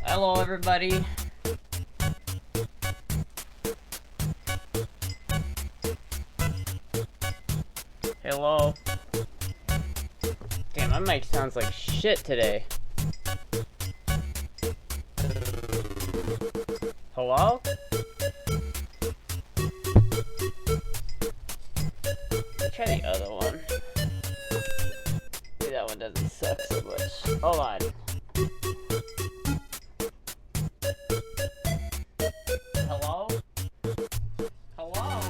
Hello, everybody. Hello. Damn, my mic sounds like shit today. Hello? Let's try the other one. Maybe that one doesn't suck so much. Hold on. Hello? Hello?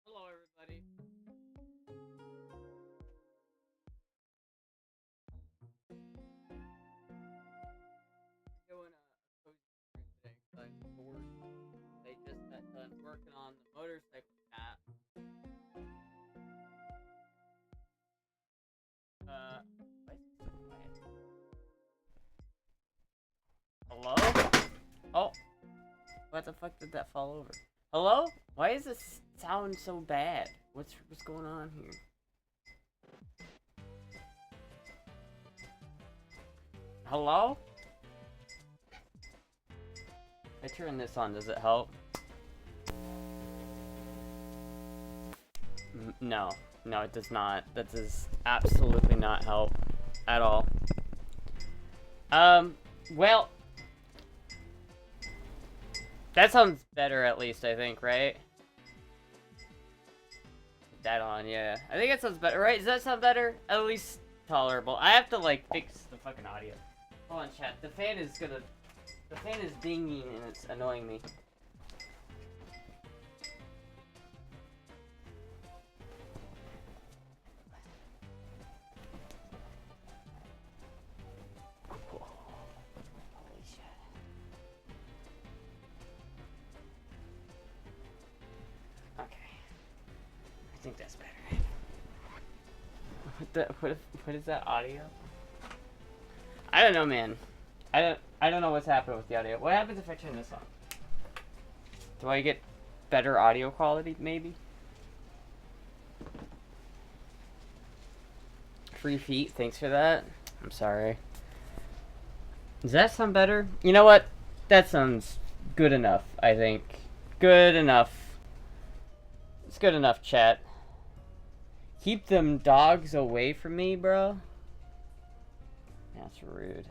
Hello, everybody. Doing a cozy today because I'm bored. They just got done working on the motorcycle cat. Why is it so quiet? Hello? Oh. What the fuck did that fall over? Hello? Why is this sound so bad? What's going on here? Hello? If I turn this on, does it help? No. No, it does not. That does absolutely not help. At all. Well... That sounds better at least, I think, right? That on, yeah. I think that sounds better, right? Does that sound better? At least tolerable. I have to, like, fix the fucking audio. Hold on, chat. The fan is gonna... The fan is dinging and it's annoying me. Holy shit. Okay. I think that's better. What is that audio? I don't know, man. I don't know what's happening with the audio. What happens if I turn this on? Do I get better audio quality, maybe? Free feet, thanks for that. I'm sorry. Does that sound better? You know what? That sounds good enough, I think. Good enough. It's good enough, chat. Keep them dogs away from me, bro. That's rude.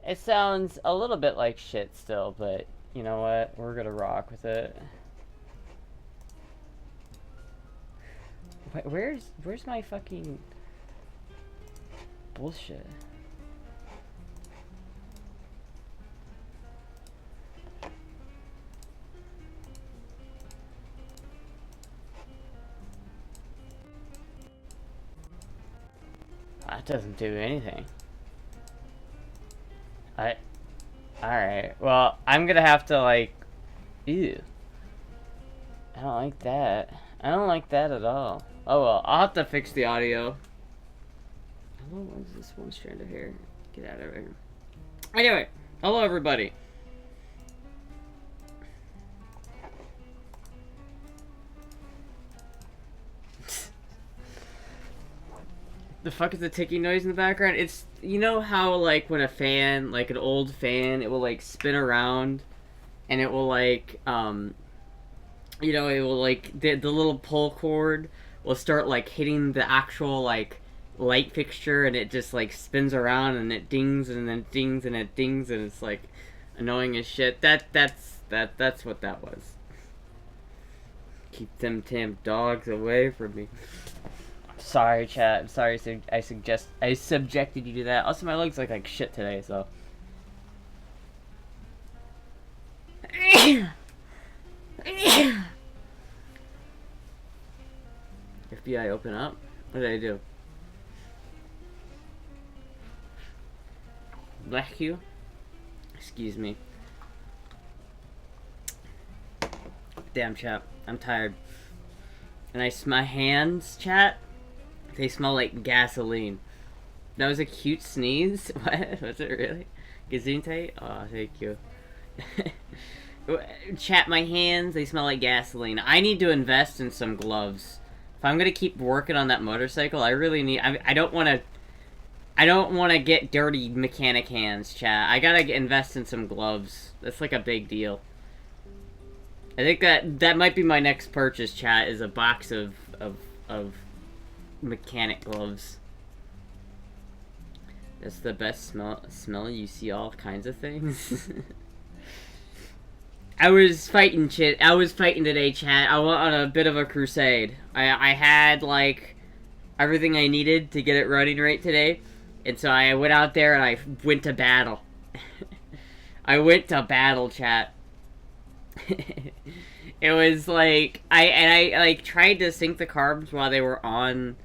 It sounds a little bit like shit still, but you know what? We're gonna rock with it. Wait, where's my fucking bullshit? It doesn't do anything. Alright. Well, I'm gonna have to, like... Ew. I don't like that. I don't like that at all. Oh well, I'll have to fix the audio. Hello, what is this one strand of hair? Get out of here. Anyway, hello everybody. The fuck is the ticking noise in the background? It's, you know how, like, when a fan, like an old fan, it will, like, spin around, and it will, like, you know, it will, like, the little pull cord will start, like, hitting the actual, like, light fixture, and it just, like, spins around, and it dings, and then dings, and it dings, and it's, like, annoying as shit. That's what that was. Keep them damn dogs away from me. Sorry, chat. I'm sorry I subjected you to that. Also, my legs look like shit today, so. FBI, open up. What did I do? Bless you. Excuse me. Damn, chat. I'm tired. And my hands, chat. They smell like gasoline. That was a cute sneeze? What? Was it really? Gesundheit? Oh, thank you. Chat, my hands, they smell like gasoline. I need to invest in some gloves. If I'm gonna keep working on that motorcycle, I really need... I don't want to get dirty mechanic hands, chat. I gotta invest in some gloves. That's like a big deal. I think that might be my next purchase, chat, is a box of mechanic gloves. That's the best smell. You see all kinds of things. I was fighting today, chat. I went on a bit of a crusade. I had, like, everything I needed to get it running right today. And so I went out there and I went to battle. I went to battle, chat. It was like, I like tried to sync the carbs while they were on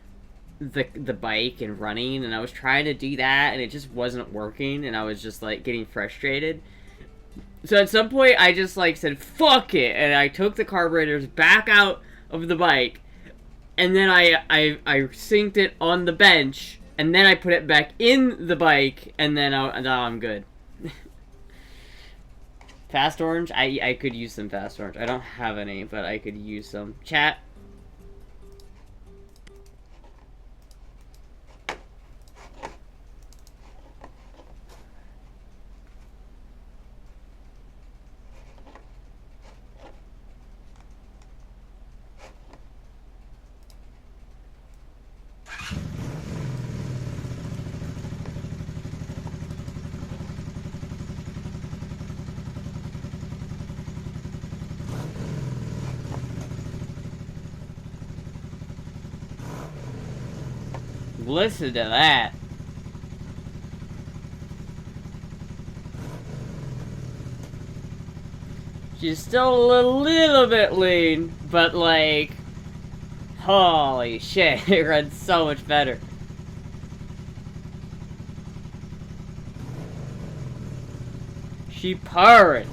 the bike and running, and I was trying to do that, and it just wasn't working, and I was just, like, getting frustrated. So at some point, I just, like, said, fuck it, and I took the carburetors back out of the bike, and then I synced it on the bench, and then I put it back in the bike, and then now I'm good. Fast orange? I could use some fast orange. I don't have any, but I could use some. Chat. Listen to that. She's still a little bit lean, but like, holy shit, it runs so much better. She purring.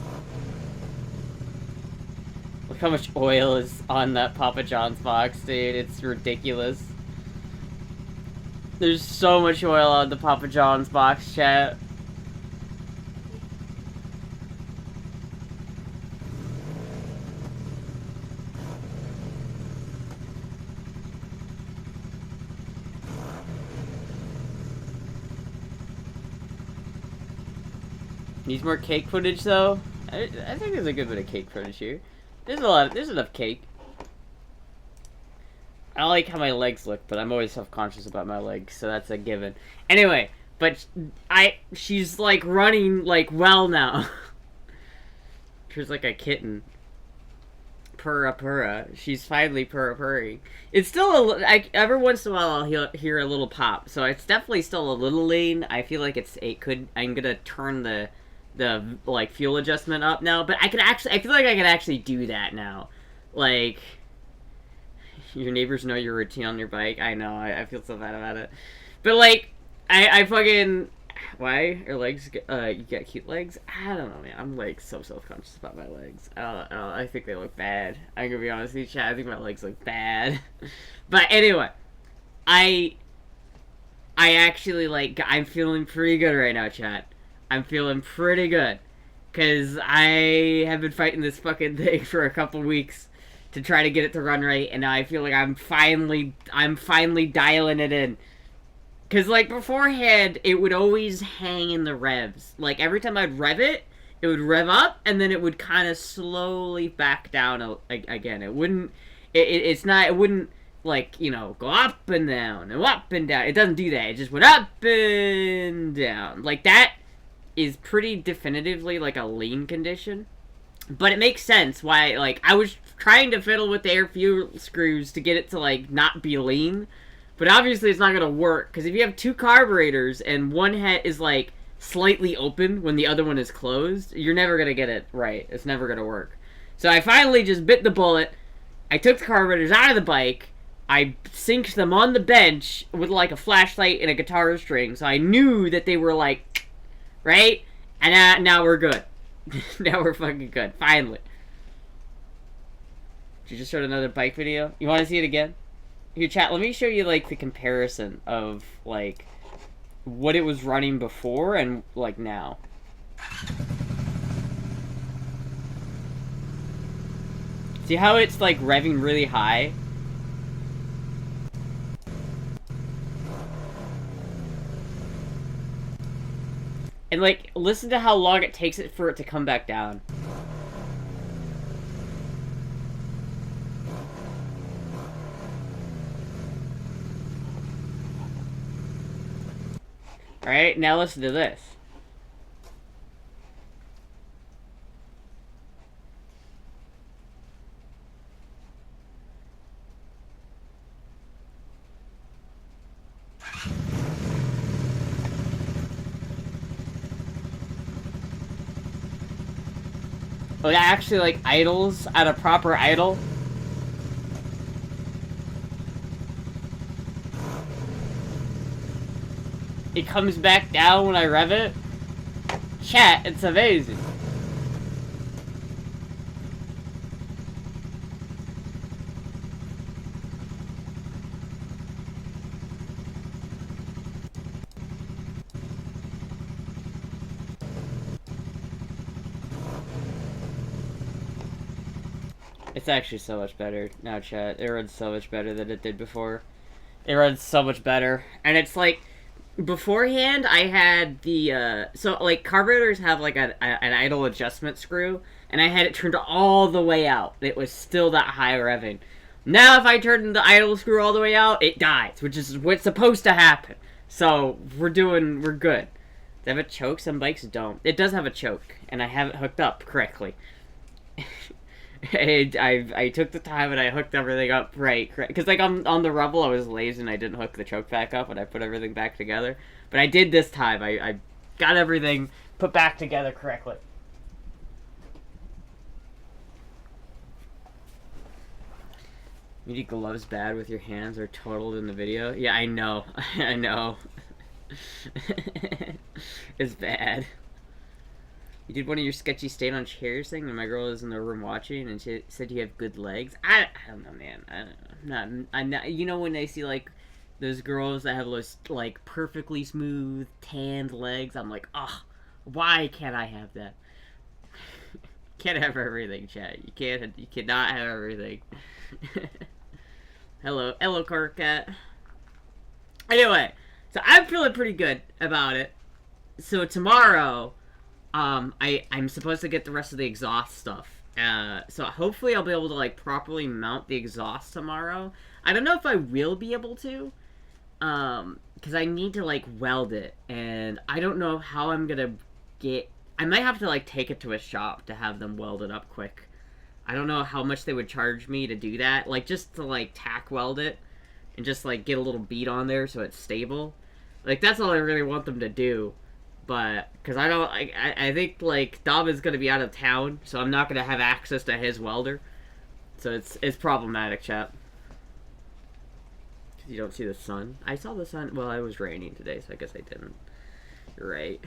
Look how much oil is on that Papa John's box, dude. It's ridiculous. There's so much oil on the Papa John's box, chat. Needs more cake footage, though. I think there's a good bit of cake footage here. There's enough cake. I like how my legs look, but I'm always self-conscious about my legs, so that's a given. Anyway, but she's like running like well now. She's like a kitten. Purra purra. She's finally purra purring. It's still every once in a while I'll hear a little pop, so it's definitely still a little lean. I feel like I'm gonna turn the like fuel adjustment up now, but I feel like I can actually do that now. Like, your neighbors know your routine on your bike. I know, I feel so bad about it. But, like, I fucking... Why? Your legs, you got cute legs? I don't know, man. I'm, like, so self-conscious about my legs. I think they look bad. I'm gonna be honest with you, Chad. I think my legs look bad. But anyway, I actually, like, I'm feeling pretty good right now, Chad. I'm feeling pretty good. Because I have been fighting this fucking thing for a couple weeks to try to get it to run right, and now I feel like I'm finally dialing it in. Because, like, beforehand, it would always hang in the revs. Like, every time I'd rev it, it would rev up, and then it would kind of slowly back down again. It wouldn't, it wouldn't, like, you know, go up and down, and up and down. It doesn't do that. It just went up and down. Like, that is pretty definitively, like, a lean condition. But it makes sense why, like, I was trying to fiddle with the air fuel screws to get it to, like, not be lean. But obviously it's not going to work, because if you have two carburetors and one head is, like, slightly open when the other one is closed, you're never going to get it right. It's never going to work. So I finally just bit the bullet. I took the carburetors out of the bike. I synced them on the bench with, like, a flashlight and a guitar string, so I knew that they were, like, right? And now we're good. Now we're fucking good. Finally. Did you just start another bike video? You want to see it again? Here, chat, let me show you, like, the comparison of, like, what it was running before and, like, now. See how it's, like, revving really high? And, like, listen to how long it takes it for it to come back down. Alright, now listen to this. Oh, it actually, like, idles at a proper idle. It comes back down when I rev it. Chat, it's amazing. It's actually so much better now, chat. It runs so much better than it did before. It runs so much better. And it's like, beforehand, I had the, so, like, carburetors have, like, an idle adjustment screw, and I had it turned all the way out. It was still that high revving. Now, if I turn the idle screw all the way out, it dies, which is what's supposed to happen. So, we're good. Does it have a choke? Some bikes don't. It does have a choke, and I have it hooked up correctly. I took the time and I hooked everything up right, because, like, on the Rebel I was lazy and I didn't hook the choke back up and I put everything back together, but I did this time. I got everything put back together correctly. You need gloves bad with your hands are totaled in the video? Yeah, I know. I know. It's bad. You did one of your sketchy stand on chairs thing, and my girl was in the room watching, and she said you have good legs. I don't know, man. I'm not. You know when they see, like, those girls that have those, like, perfectly smooth tanned legs? I'm like, oh, why can't I have that? Can't have everything, chat. You cannot have everything. Hello, Carcat. Anyway, so I'm feeling pretty good about it. So tomorrow, I'm supposed to get the rest of the exhaust stuff. So hopefully I'll be able to, like, properly mount the exhaust tomorrow. I don't know if I will be able to, because I need to, like, weld it, and I don't know how I'm gonna get... I might have to, like, take it to a shop to have them weld it up quick. I don't know how much they would charge me to do that, like, just to, like, tack weld it, and just, like, get a little bead on there so it's stable. Like, that's all I really want them to do. But, because I think, like, Dom is going to be out of town, so I'm not going to have access to his welder. So it's problematic, chat. You don't see the sun. I saw the sun. Well, it was raining today, so I guess I didn't. You're right.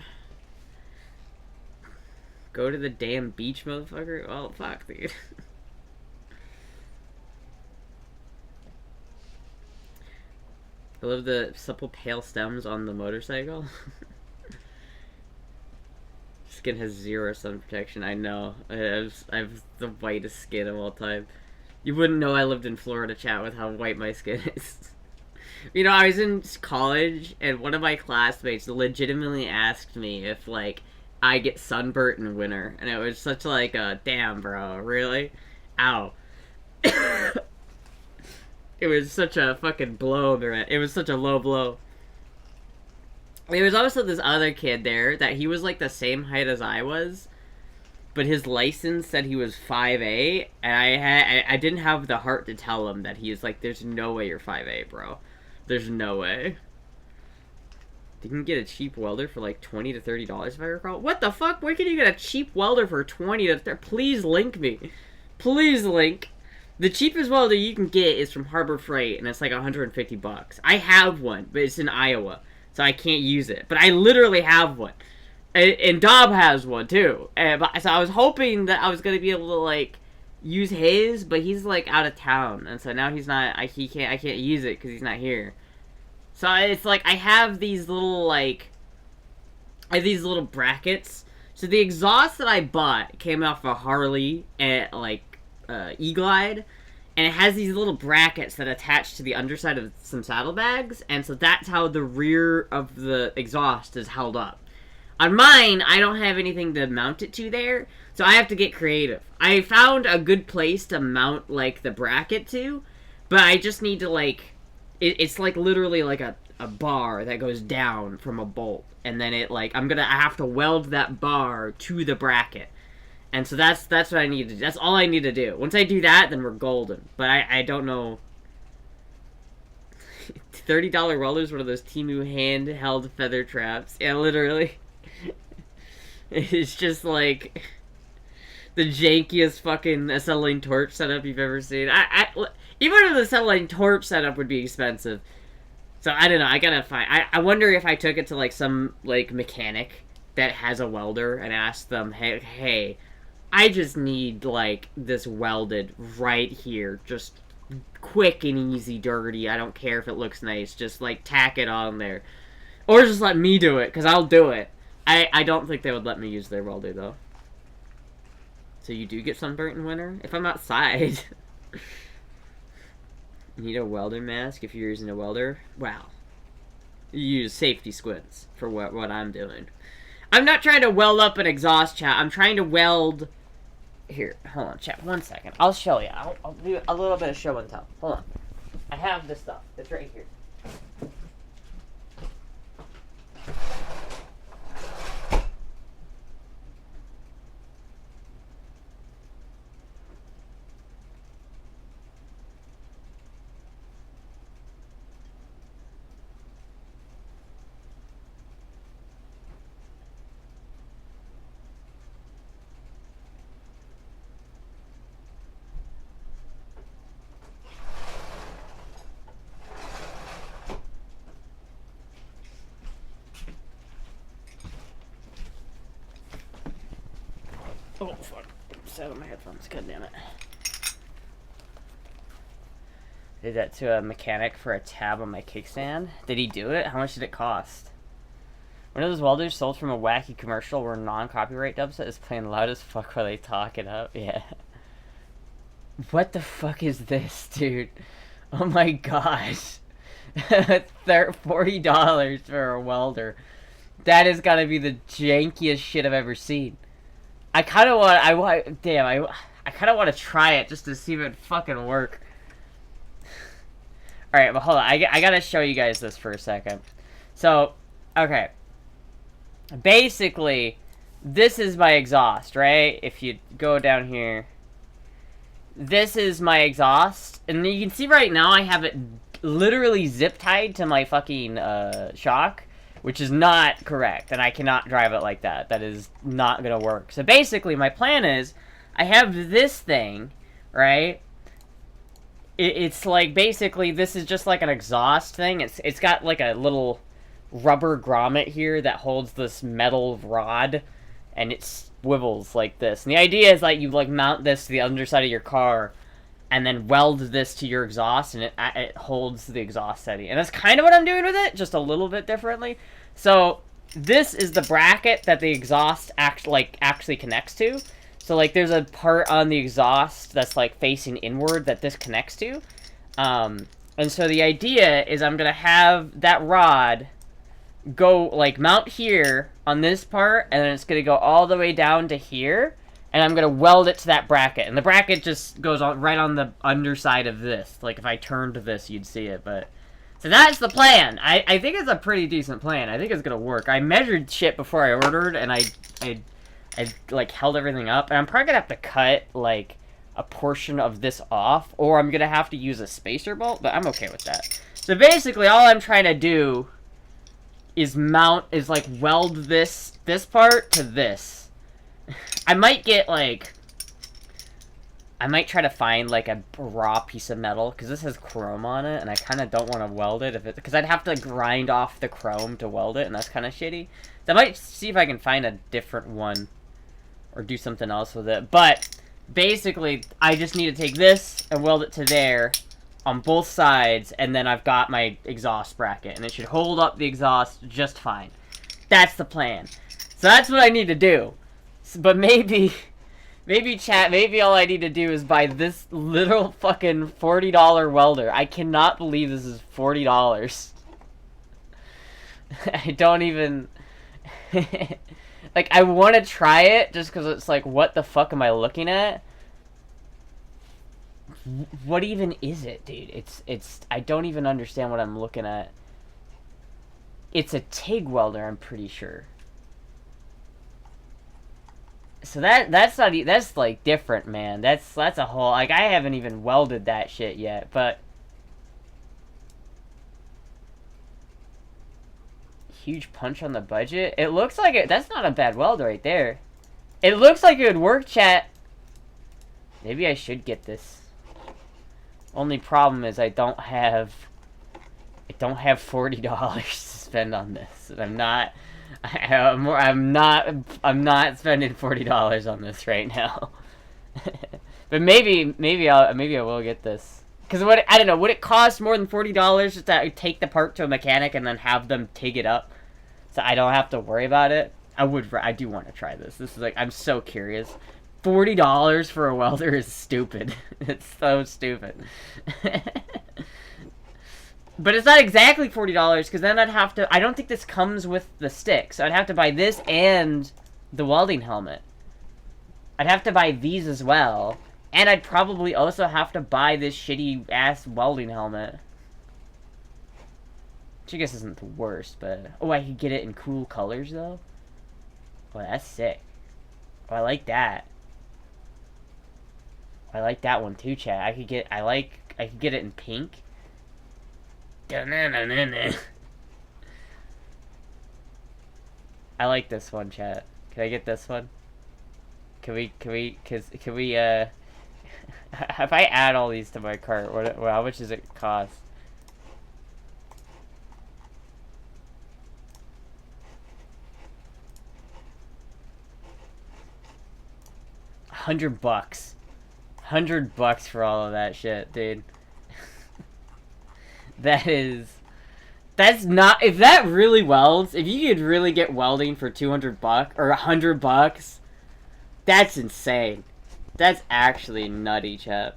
Go to the damn beach, motherfucker. Well, fuck, dude. I love the supple pale stems on the motorcycle. Skin has 0 sun protection. I know. I have the whitest skin of all time. You wouldn't know I lived in Florida, chat, with how white my skin is. You know, I was in college, and one of my classmates legitimately asked me if, like, I get sunburnt in winter. And it was such, like, a, damn, bro, really? Ow. It was such a fucking blow. It was such a low blow. There was also this other kid there that he was, like, the same height as I was, but his license said he was 5'8", and I didn't have the heart to tell him that he's like, there's no way you're 5'8", bro. There's no way. You can get a cheap welder for like $20 to $30 if I recall. What the fuck? Where can you get a cheap welder for 20 to 30? Please link me. Please link. The cheapest welder you can get is from Harbor Freight, and it's like $150. I have one, but it's in Iowa, so I can't use it. But I literally have one. And Dob has one, too. So I was hoping that I was going to be able to, like, use his, but he's, like, out of town. And so now he's not, I can't use it because he's not here. So it's like, I have these little, like, brackets. So the exhaust that I bought came off a Harley at, like, E-Glide, and it has these little brackets that attach to the underside of some saddlebags, and so that's how the rear of the exhaust is held up. On mine, I don't have anything to mount it to there, so I have to get creative. I found a good place to mount, like, the bracket to, but I just need to, like, it's like literally like a bar that goes down from a bolt, and then it, like, I have to weld that bar to the bracket. And so that's what I need to do. That's all I need to do. Once I do that, then we're golden. But I don't know. $30 welders, one of those Temu handheld feather traps. Yeah, literally. It's just like the jankiest fucking acetylene torch setup you've ever seen. Even if the acetylene torch setup would be expensive. So I don't know. I gotta find. I wonder if I took it to like some like mechanic that has a welder and asked them, hey, I just need, like, this welded right here. Just quick and easy, dirty. I don't care if it looks nice. Just, like, tack it on there. Or just let me do it, because I'll do it. I don't think they would let me use their welder, though. So you do get sunburnt in winter? If I'm outside. You need a welder mask if you're using a welder? Wow. You use safety squints for what I'm doing. I'm not trying to weld up an exhaust, chat. I'm trying to weld... Here, hold on, chat. 1 second. I'll show you. I'll do a little bit of show and tell. Hold on. I have this stuff. It's right here. Oh, fuck. Set on my headphones. God damn it. Did that to a mechanic for a tab on my kickstand. Did he do it? How much did it cost? One of those welders sold from a wacky commercial where non-copyright dubstep is playing loud as fuck while they talk it up. Yeah. What the fuck is this, dude? Oh my gosh. $40 for a welder. That has got to be the jankiest shit I've ever seen. I kind of want, I kind of want to try it just to see if it fucking work. Alright, but hold on, I gotta show you guys this for a second. So, okay. Basically, this is my exhaust, right? If you go down here, this is my exhaust, and you can see right now I have it literally zip tied to my fucking shock. Which is not correct, and I cannot drive it like that. That is not going to work. So basically, my plan is, I have this thing, right? it's like, basically, this is just like an exhaust thing. It's got like a little rubber grommet here that holds this metal rod, and it swivels like this. And the idea is like you like mount this to the underside of your car, and then weld this to your exhaust, and it holds the exhaust steady. And that's kind of what I'm doing with it, just a little bit differently. So this is the bracket that the exhaust actually connects to. So, like, there's a part on the exhaust that's, like, facing inward that this connects to. And so the idea is I'm going to have that rod go, like, mount here on this part, and then it's going to go all the way down to here, and I'm going to weld it to that bracket. And the bracket just goes on right on the underside of this. Like, if I turned this, you'd see it, but... So that's the plan. I think it's a pretty decent plan. I think it's going to work. I measured shit before I ordered, and I like, held everything up. And I'm probably going to have to cut, like, a portion of this off. Or I'm going to have to use a spacer bolt. But I'm okay with that. So basically, all I'm trying to do is like, weld this part to this. I might get, like... I might try to find, like, a raw piece of metal. Because this has chrome on it. And I kind of don't want to weld it. Because I'd have to grind off the chrome to weld it. And that's kind of shitty. So I might see if I can find a different one. Or do something else with it. But, basically, I just need to take this and weld it to there on both sides. And then I've got my exhaust bracket. And it should hold up the exhaust just fine. That's the plan. So that's what I need to do. But maybe chat, maybe all I need to do is buy this little fucking $40 welder. I cannot believe this is $40. I don't even... Like, I want to try it, just because it's like, what the fuck am I looking at? What even is it, dude? I don't even understand what I'm looking at. It's a TIG welder, I'm pretty sure. So that's like, different, man. That's a whole, like, I haven't even welded that shit yet, but... Huge punch on the budget. It looks like it. That's not a bad weld right there. It looks like it would work, chat. Maybe I should get this. Only problem is I don't have $40 to spend on this. And I'm not spending $40 on this right now. But maybe I will get this. Because I don't know, would it cost more than $40 just to take the part to a mechanic and then have them TIG it up? So I don't have to worry about it. I do want to try this. This is like, I'm so curious. $40 for a welder is stupid. It's so stupid. But it's not exactly $40, because then I'd have to... I don't think this comes with the stick, so I'd have to buy this and the welding helmet. I'd have to buy these as well. And I'd probably also have to buy this shitty-ass welding helmet. Which I guess isn't the worst, but... Oh, I could get it in cool colors, though? Oh, that's sick. Oh, I like that. I like that one, too, chat. I could get it in pink. I like this one, chat. Can I get this one? Can we, if I add all these to my cart, how much does it cost? $100. $100 for all of that shit, dude. That's not, if that really welds, if you could really get welding for $200 or $100, that's insane. That's actually nutty, chat.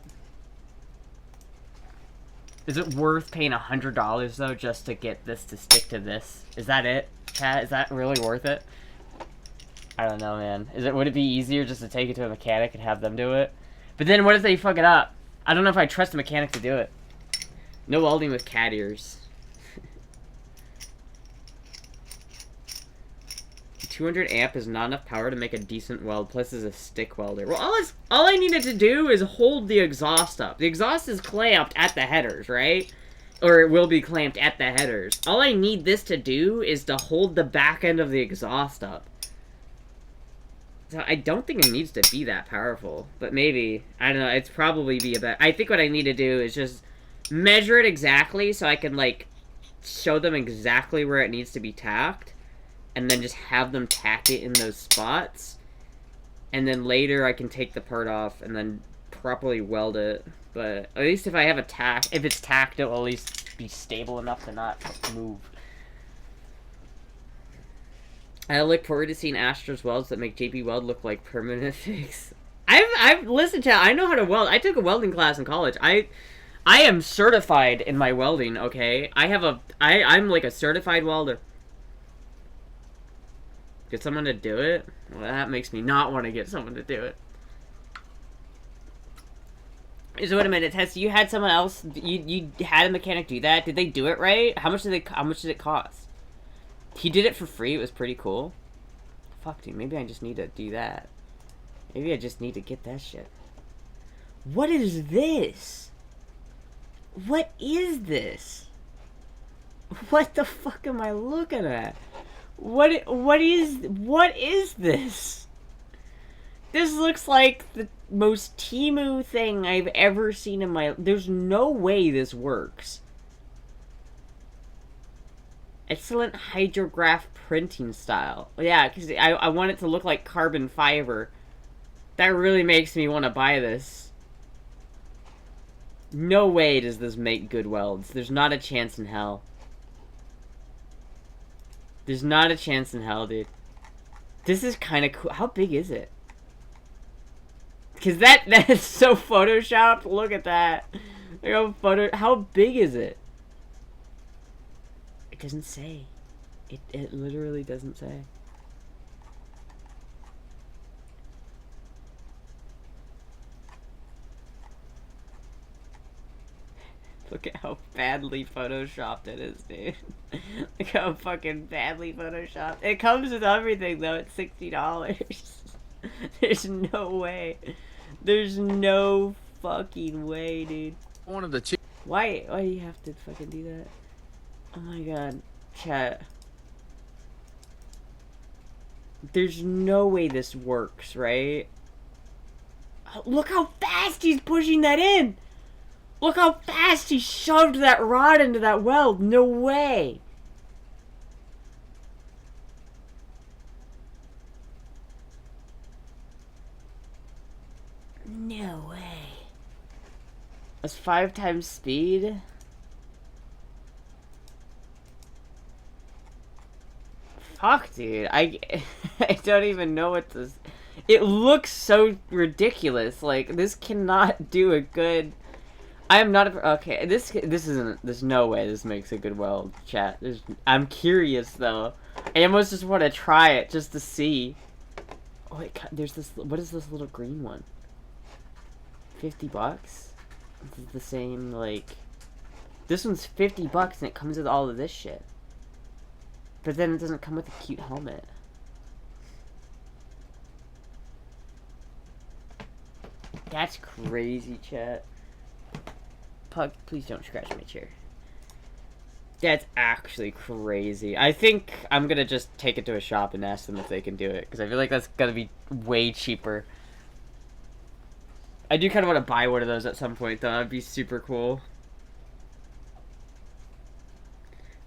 Is it worth paying $100 though just to get this to stick to this? Is that it, chat? Is that really worth it? I don't know, man. Would it be easier just to take it to a mechanic and have them do it? But then what if they fuck it up? I don't know if I trust a mechanic to do it. No welding with cat ears. 200 amp is not enough power to make a decent weld, plus is a stick welder. Well, all I needed to do is hold the exhaust up. The exhaust is clamped at the headers, right? Or it will be clamped at the headers. All I need this to do is to hold the back end of the exhaust up. So I don't think it needs to be that powerful, but maybe. I don't know, it's probably be a better... I think what I need to do is just measure it exactly so I can, like, show them exactly where it needs to be tacked, and then just have them tack it in those spots, and then later I can take the part off and then properly weld it. But at least if I have a tack, if it's tacked, it will at least be stable enough to not move. I look forward to seeing Astra's welds that make JP Weld look like permanent fix. I've listened to... I know how to weld. I took a welding class in college. I am certified in my welding, okay? I'm like a certified welder. Get someone to do it? Well, that makes me not want to get someone to do it. So wait a minute, Tess, you had someone else, you had a mechanic do that? Did they do it right? How much did it cost? He did it for free. It was pretty cool. Fuck, dude. Maybe I just need to do that. Maybe I just need to get that shit. What is this? What is this? What the fuck am I looking at? What is this? This looks like the most Temu thing I've ever seen in my... There's no way this works. Excellent hydrograph printing style. Yeah, because I want it to look like carbon fiber. That really makes me want to buy this. No way does this make good welds. There's not a chance in hell. There's not a chance in hell, dude. This is kind of cool. How big is it? Because that is so photoshopped. Look at that. How big is it? It doesn't say. It literally doesn't say. Look at how badly photoshopped it is, dude. Look how fucking badly photoshopped. It comes with everything, though. It's $60. There's no way. There's no fucking way, dude. One of the Why do you have to fucking do that? Oh my god. Chat. There's no way this works, right? Oh, look how fast he's pushing that in! Look how fast he shoved that rod into that weld. No way. No way. That's 5 times speed? Fuck, dude. I don't even know what this... It looks so ridiculous. Like, this cannot do a good... I am not a... Okay, this isn't... There's no way this makes a good weld, chat. I'm curious, though. I almost just want to try it, just to see. Oh, wait, there's this... What is this little green one? $50? This is the same, like... This one's $50 and it comes with all of this shit. But then it doesn't come with a cute helmet. That's crazy, chat. Pug, please don't scratch my chair. That's actually crazy. I think I'm gonna just take it to a shop and ask them if they can do it, because I feel like that's gonna be way cheaper. I do kind of want to buy one of those at some point, though. That'd be super cool.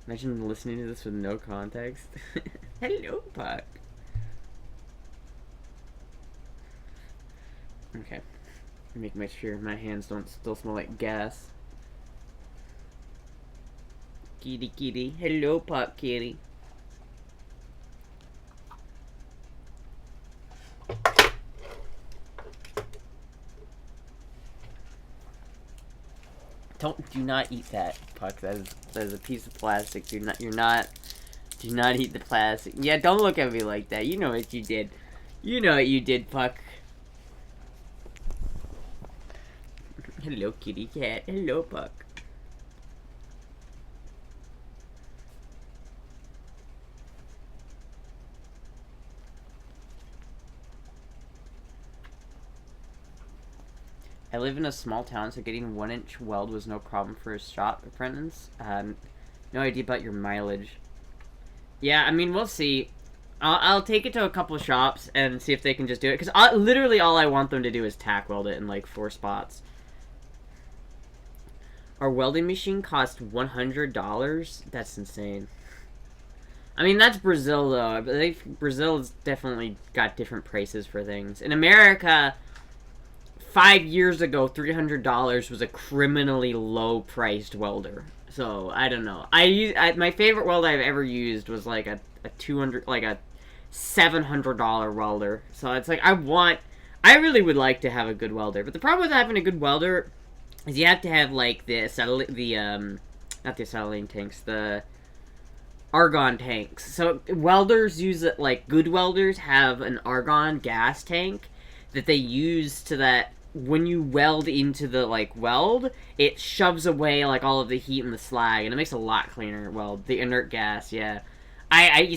Imagine listening to this with no context. Hello, Puck. Okay. Make sure my hands don't still smell like gas. Kitty, kitty. Hello, Puck, kitty. Do not eat that, Puck. That is a piece of plastic. Do not eat the plastic. Yeah, don't look at me like that. You know what you did. You know what you did, Puck. Hello, kitty cat. Hello, Puck. I live in a small town, so getting 1-inch weld was no problem for a shop apprentice. No idea about your mileage. Yeah, I mean, we'll see. I'll take it to a couple shops and see if they can just do it. Because literally all I want them to do is tack weld it in, like, 4 spots. Our welding machine cost $100? That's insane. I mean, that's Brazil, though. Brazil's definitely got different prices for things. In America, 5 years ago, $300 was a criminally low-priced welder. So, I don't know. My favorite welder I've ever used was, like, a $700 welder. So, it's like, I really would like to have a good welder. But the problem with having a good welder is you have to have, like, not the acetylene tanks, the argon tanks. So welders use it, like, good welders have an argon gas tank that they use to that when you weld into the, like, weld, it shoves away, like, all of the heat and the slag, and it makes a lot cleaner weld. The inert gas, yeah.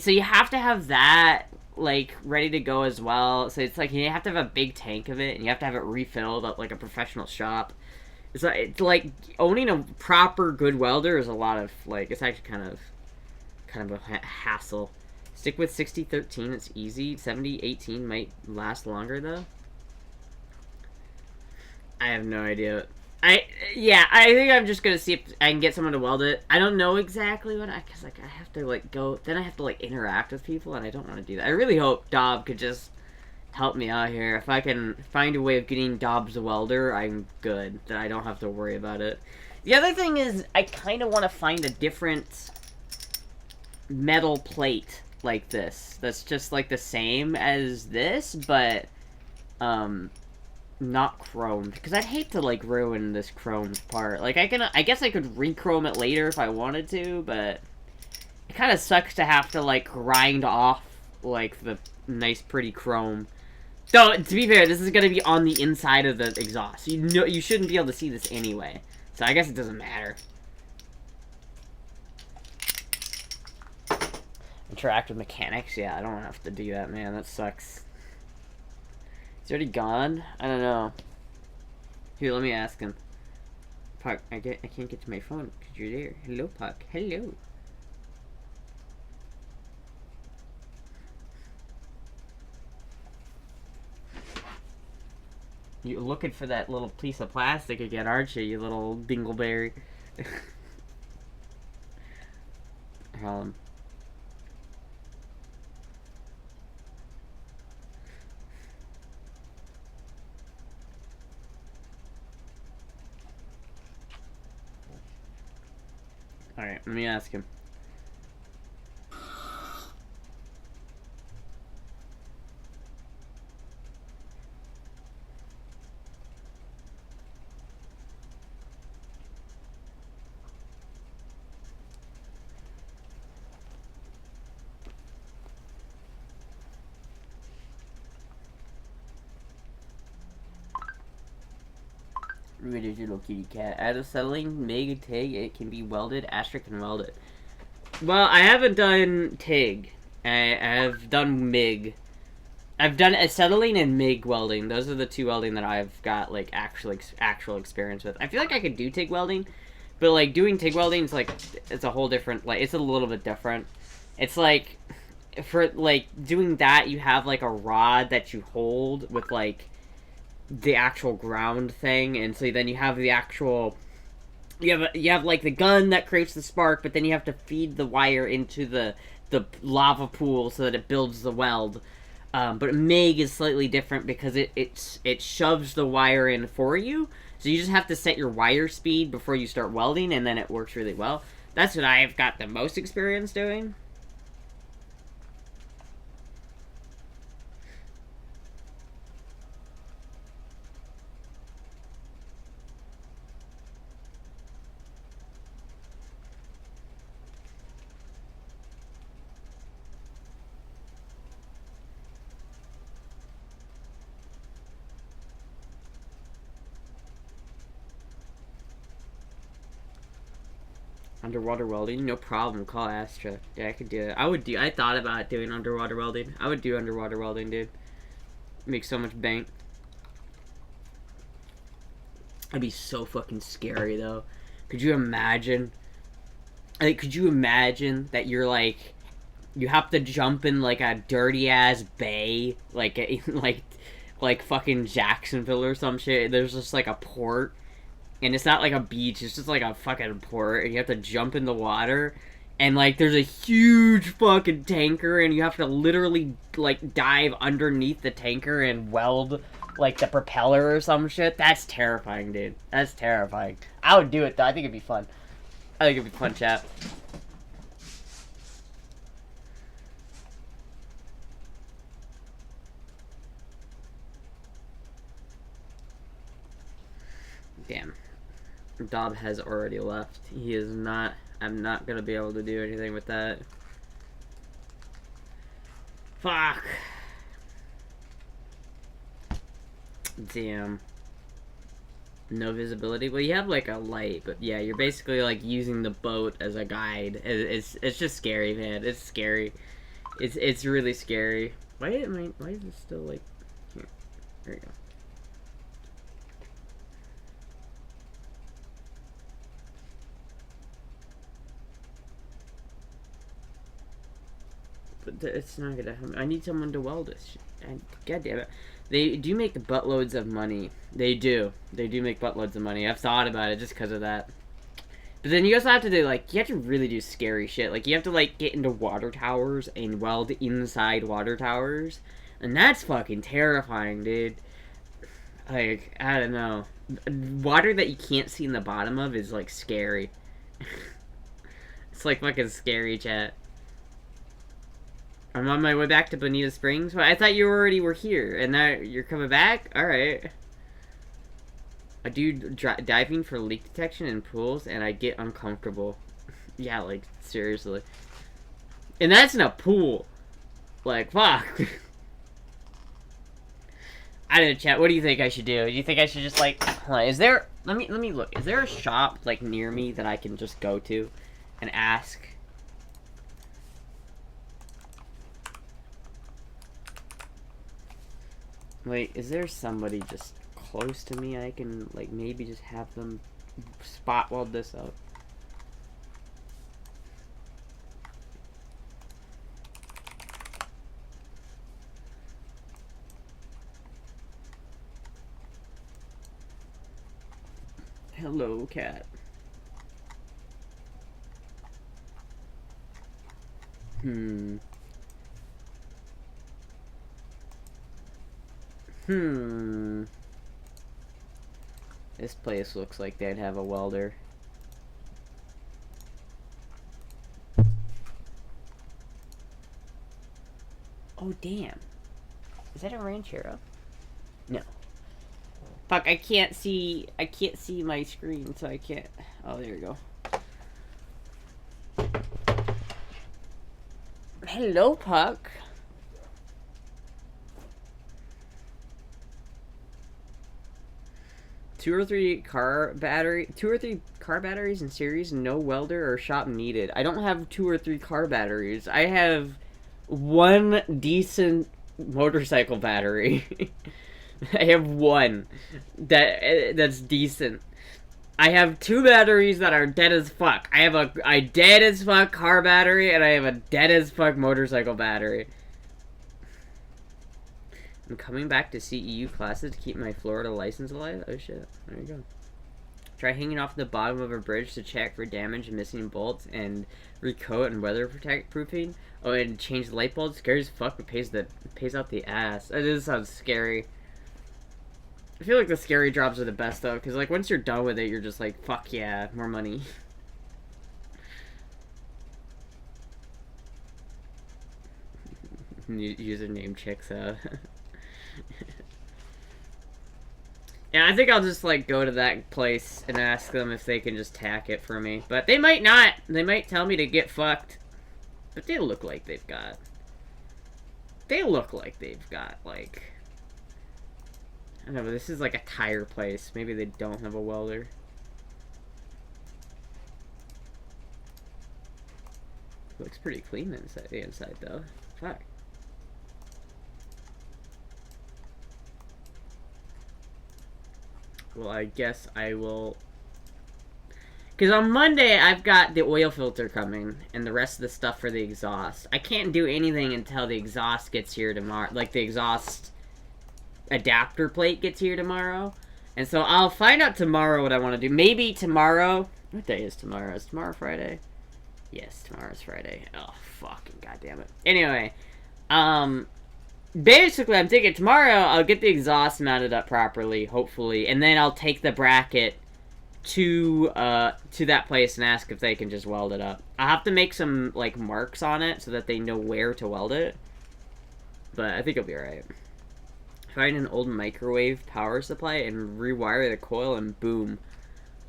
So you have to have that, like, ready to go as well. So it's like you have to have a big tank of it, and you have to have it refilled at, like, a professional shop. It's like owning a proper good welder is a lot of, like, it's actually kind of a hassle. Stick with 60-13, it's easy. 70-18 might last longer, though. I have no idea. I think I'm just gonna see if I can get someone to weld it. I don't know exactly what because, like, I have to, like, go, then I have to, like, interact with people, and I don't want to do that. I really hope Dob could just help me out here. If I can find a way of getting Dobbs a welder, I'm good. Then I don't have to worry about it. The other thing is, I kind of want to find a different metal plate like this. That's just, like, the same as this, but, not chromed. Because I'd hate to, like, ruin this chromed part. Like, I guess I could re-chrome it later if I wanted to, but it kind of sucks to have to, like, grind off, like, the nice, pretty chrome. So, to be fair, this is going to be on the inside of the exhaust. You shouldn't be able to see this anyway. So I guess it doesn't matter. Interact with mechanics? Yeah, I don't have to do that, man. That sucks. Is he already gone? I don't know. Here, let me ask him. Puck, I can't get to my phone because you're there. Hello, Puck. Hello. You're looking for that little piece of plastic again, aren't you, you little dingleberry? Alright, let me ask him. Little kitty cat. Out of settling, MIG, TIG, it can be welded. Astra can weld it. Well, I haven't done TIG. I have done MIG. I've done acetylene and MIG welding. Those are the two welding that I've got, like, actual experience with. I feel like I could do TIG welding, but, like, doing TIG welding is, like, it's a whole different, like, it's a little bit different. It's, like, for, like, doing that, you have, like, a rod that you hold with, like, the actual ground thing, and so then you have the actual, you have like the gun that creates the spark, but then you have to feed the wire into the lava pool so that it builds the weld. But MIG is slightly different because it shoves the wire in for you, so you just have to set your wire speed before you start welding, and then it works really well. That's what I've got the most experience doing. Underwater welding, no problem. Call Astra. Yeah, I could do it. I thought about doing underwater welding. I would do underwater welding, dude. Make so much bank. That'd be so fucking scary, though. Could you imagine? Like, could you imagine that you're like You have to jump in, like, a dirty-ass bay, like, like fucking Jacksonville or some shit. There's just, like, a port, and it's not like a beach, it's just, like, a fucking port, and you have to jump in the water, and, like, there's a huge fucking tanker, and you have to literally, like, dive underneath the tanker and weld, like, the propeller or some shit. That's terrifying, dude. That's terrifying. I would do it, though. I think it'd be fun. I think it'd be fun, chat. Damn. Dob has already left. He is not... I'm not gonna be able to do anything with that. Fuck. Damn. No visibility? Well, you have, like, a light, but yeah, you're basically, like, using the boat as a guide. It's just scary, man. It's scary. It's really scary. Why is it still, like... Here. There you go. But it's not gonna happen. I need someone to weld this shit. And God damn it. They do make buttloads of money. They do. They do make buttloads of money. I've thought about it just because of that. But then you also have to do, like, you have to really do scary shit. Like, you have to, like, get into water towers and weld inside water towers. And that's fucking terrifying, dude. Like, I don't know. Water that you can't see in the bottom of is, like, scary. It's, like, fucking scary, chat. I'm on my way back to Bonita Springs. Well, I thought you already were here, and now you're coming back? Alright. I do diving for leak detection in pools, and I get uncomfortable. Yeah, like, seriously. And that's in a pool. Like, fuck. I don't know, chat. What do you think I should do? Do you think I should just, like... Is there... Let me look. Is there a shop, like, near me that I can just go to and ask... Wait, is there somebody just close to me I can, like, maybe just have them spot weld this up? Hello, cat. This place looks like they'd have a welder. Oh, damn. Is that a ranchero? No. Fuck, I can't see my screen, so I can't... Oh, there we go. Hello, Puck. Two or three car batteries in series, no welder or shop needed. I don't have 2 or 3 car batteries. I have one decent motorcycle battery. I have one that's decent. I have 2 batteries that are dead as fuck. I have a dead as fuck car battery, and I have a dead as fuck motorcycle battery. I'm coming back to CEU classes to keep my Florida license alive. Oh shit, there you go. Try hanging off the bottom of a bridge to check for damage and missing bolts, and recoat and weather proofing. Oh, and change the light bulbs. Scary as fuck, but pays out the ass. That does sound scary. I feel like the scary jobs are the best though, because like once you're done with it, you're just like, fuck yeah, more money. Username checks out. Yeah, I think I'll just like go to that place and ask them if they can just tack it for me. But they might not. They might tell me to get fucked. But they look like they've got... They look like they've got, like... I don't know, but this is like a tire place. Maybe they don't have a welder. Looks pretty clean inside, the inside though. Fuck. Well, I guess I will Because on Monday, I've got the oil filter coming and the rest of the stuff for the exhaust. I can't do anything until the exhaust gets here tomorrow. Like, the exhaust adapter plate gets here tomorrow. And so I'll find out tomorrow what I want to do. Maybe tomorrow... What day is tomorrow? Is tomorrow Friday? Yes, tomorrow's Friday. Oh, fucking goddammit. Anyway, basically, I'm thinking tomorrow I'll get the exhaust mounted up properly, hopefully, and then I'll take the bracket to that place and ask if they can just weld it up. I'll have to make some, like, marks on it so that they know where to weld it. But I think it'll be alright. Find an old microwave power supply and rewire the coil and boom.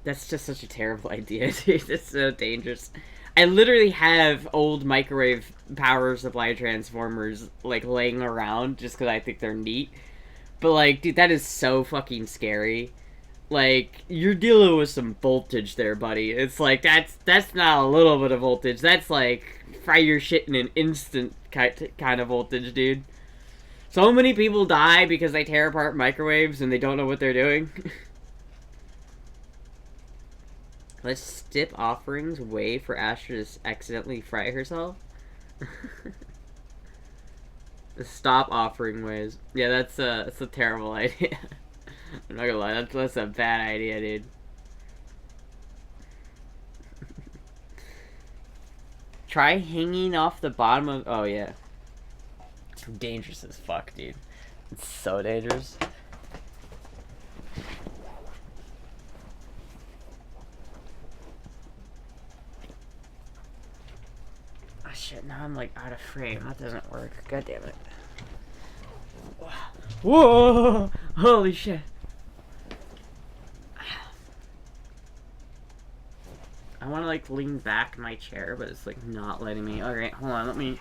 That's just such a terrible idea, dude. It's so dangerous. I literally have old microwave power supply transformers, like, laying around just because I think they're neat. But, like, dude, that is so fucking scary. Like, you're dealing with some voltage there, buddy. It's like, that's not a little bit of voltage. That's like, fry your shit in an instant kind of voltage, dude. So many people die because they tear apart microwaves and they don't know what they're doing. Let's stip offerings way for Astra to accidentally fry herself. Stop offering ways. Yeah, that's a terrible idea. I'm not gonna lie, that's a bad idea, dude. Try hanging off the bottom of... Oh, yeah. Dangerous as fuck, dude. It's so dangerous. Oh, shit, now I'm, like, out of frame. That doesn't work. God damn it. Whoa! Holy shit. I want to, like, lean back in my chair, but it's, like, not letting me. Alright, hold on. Let me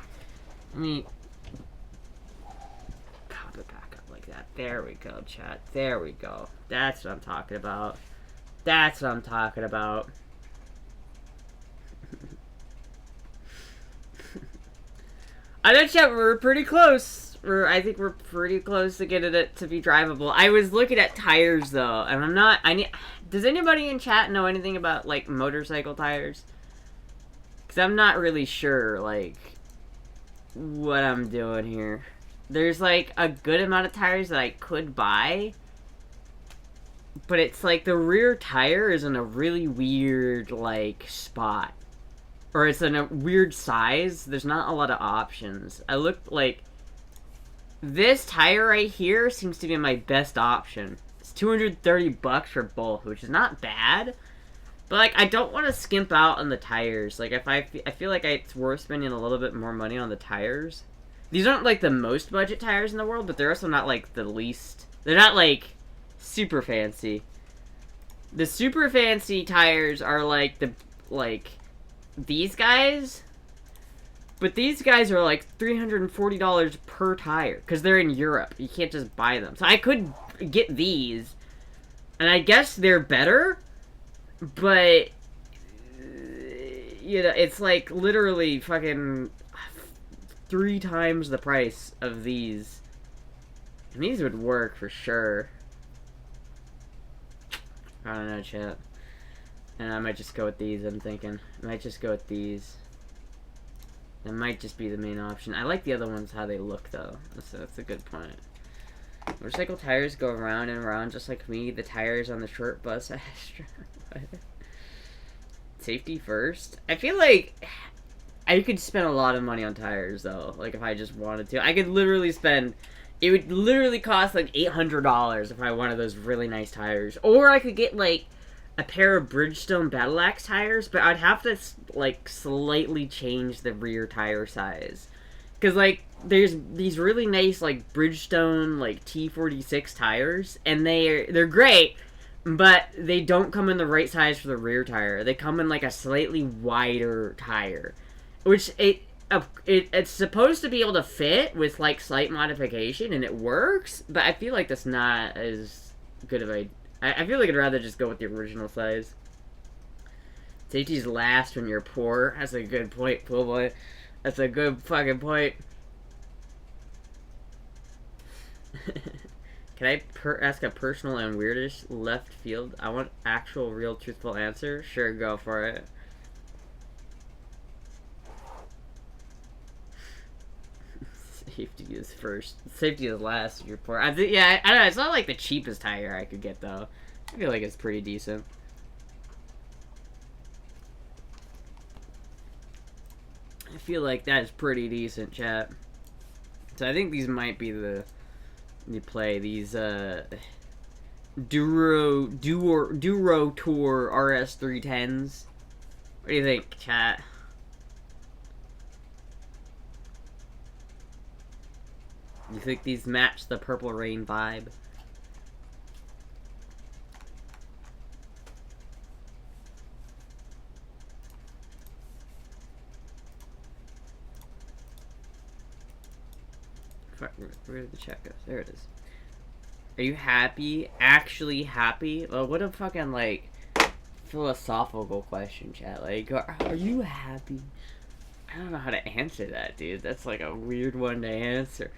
pop it back up like that. There we go, chat. There we go. That's what I'm talking about. That's what I'm talking about. I know, chat, we're pretty close. I think we're pretty close to getting it to be drivable. I was looking at tires, though, and I'm not... Does anybody in chat know anything about, like, motorcycle tires? Because I'm not really sure, like, what I'm doing here. There's, like, a good amount of tires that I could buy. But it's, like, the rear tire is in a really weird, like, spot. Or it's in a weird size. There's not a lot of options. I looked, like... This tire right here seems to be my best option. It's $230 for both, which is not bad. But, like, I don't want to skimp out on the tires. Like, if I feel like it's worth spending a little bit more money on the tires. These aren't, like, the most budget tires in the world, but they're also not, like, the least... They're not, like, super fancy. The super fancy tires are, like, these guys... But these guys are like $340 per tire, because they're in Europe. You can't just buy them. So I could get these, and I guess they're better, but, you know, it's like literally fucking 3 times the price of these. And these would work for sure. I don't know, chat. And I might just go with these, I'm thinking. I might just go with these. That might just be the main option. I like the other ones, how they look, though. That's a good point. Motorcycle tires go around and around just like me. The tires on the short bus Astra. Safety first? I feel like I could spend a lot of money on tires, though. Like, if I just wanted to. I could literally spend... It would literally cost, like, $800 if I wanted those really nice tires. Or I could get, like... a pair of Bridgestone Battle Axe tires, but I'd have to, like, slightly change the rear tire size. Because, like, there's these really nice, like, Bridgestone, like, T46 tires, and they're great, but they don't come in the right size for the rear tire. They come in, like, a slightly wider tire. Which, it's supposed to be able to fit with, like, slight modification, and it works, but I feel like that's not as good of a... I feel like I'd rather just go with the original size. Safety's last when you're poor. That's a good point, pool boy. That's a good fucking point. Can I ask a personal and weirdish left field? I want actual, real, truthful answer. Sure, go for it. Safety is first. Safety is last. Your poor. I think. Yeah, I don't know. It's not like the cheapest tire I could get though. I feel like it's pretty decent. I feel like that is pretty decent, chat. So I think these might be the play. These Duro Tour RS 310s. What do you think, chat? You think these match the Purple Rain vibe? Fuck, where did the chat go? There it is. Are you happy? Actually happy? Well, what a fucking, like, philosophical question, chat. Like, are you happy? I don't know how to answer that, dude. That's, like, a weird one to answer.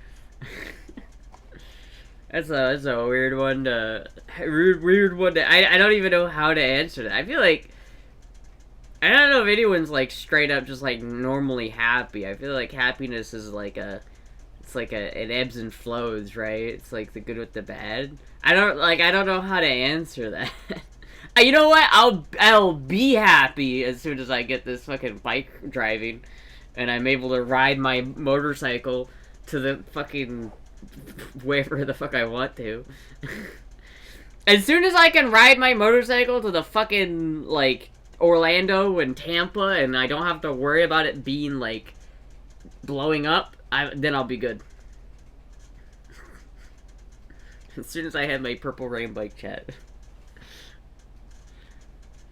That's a weird one to... Weird one to... I don't even know how to answer that. I feel like... I don't know if anyone's, like, straight up just, like, normally happy. I feel like happiness is, like, a... It's like it ebbs and flows, right? It's like the good with the bad. I don't know how to answer that. You know what? I'll be happy as soon as I get this fucking bike driving, and I'm able to ride my motorcycle to the fucking wherever the fuck I want to. As soon as I can ride my motorcycle to the fucking like Orlando and Tampa, and I don't have to worry about it being like blowing up, then I'll be good. As soon as I have my Purple Rain bike, chat.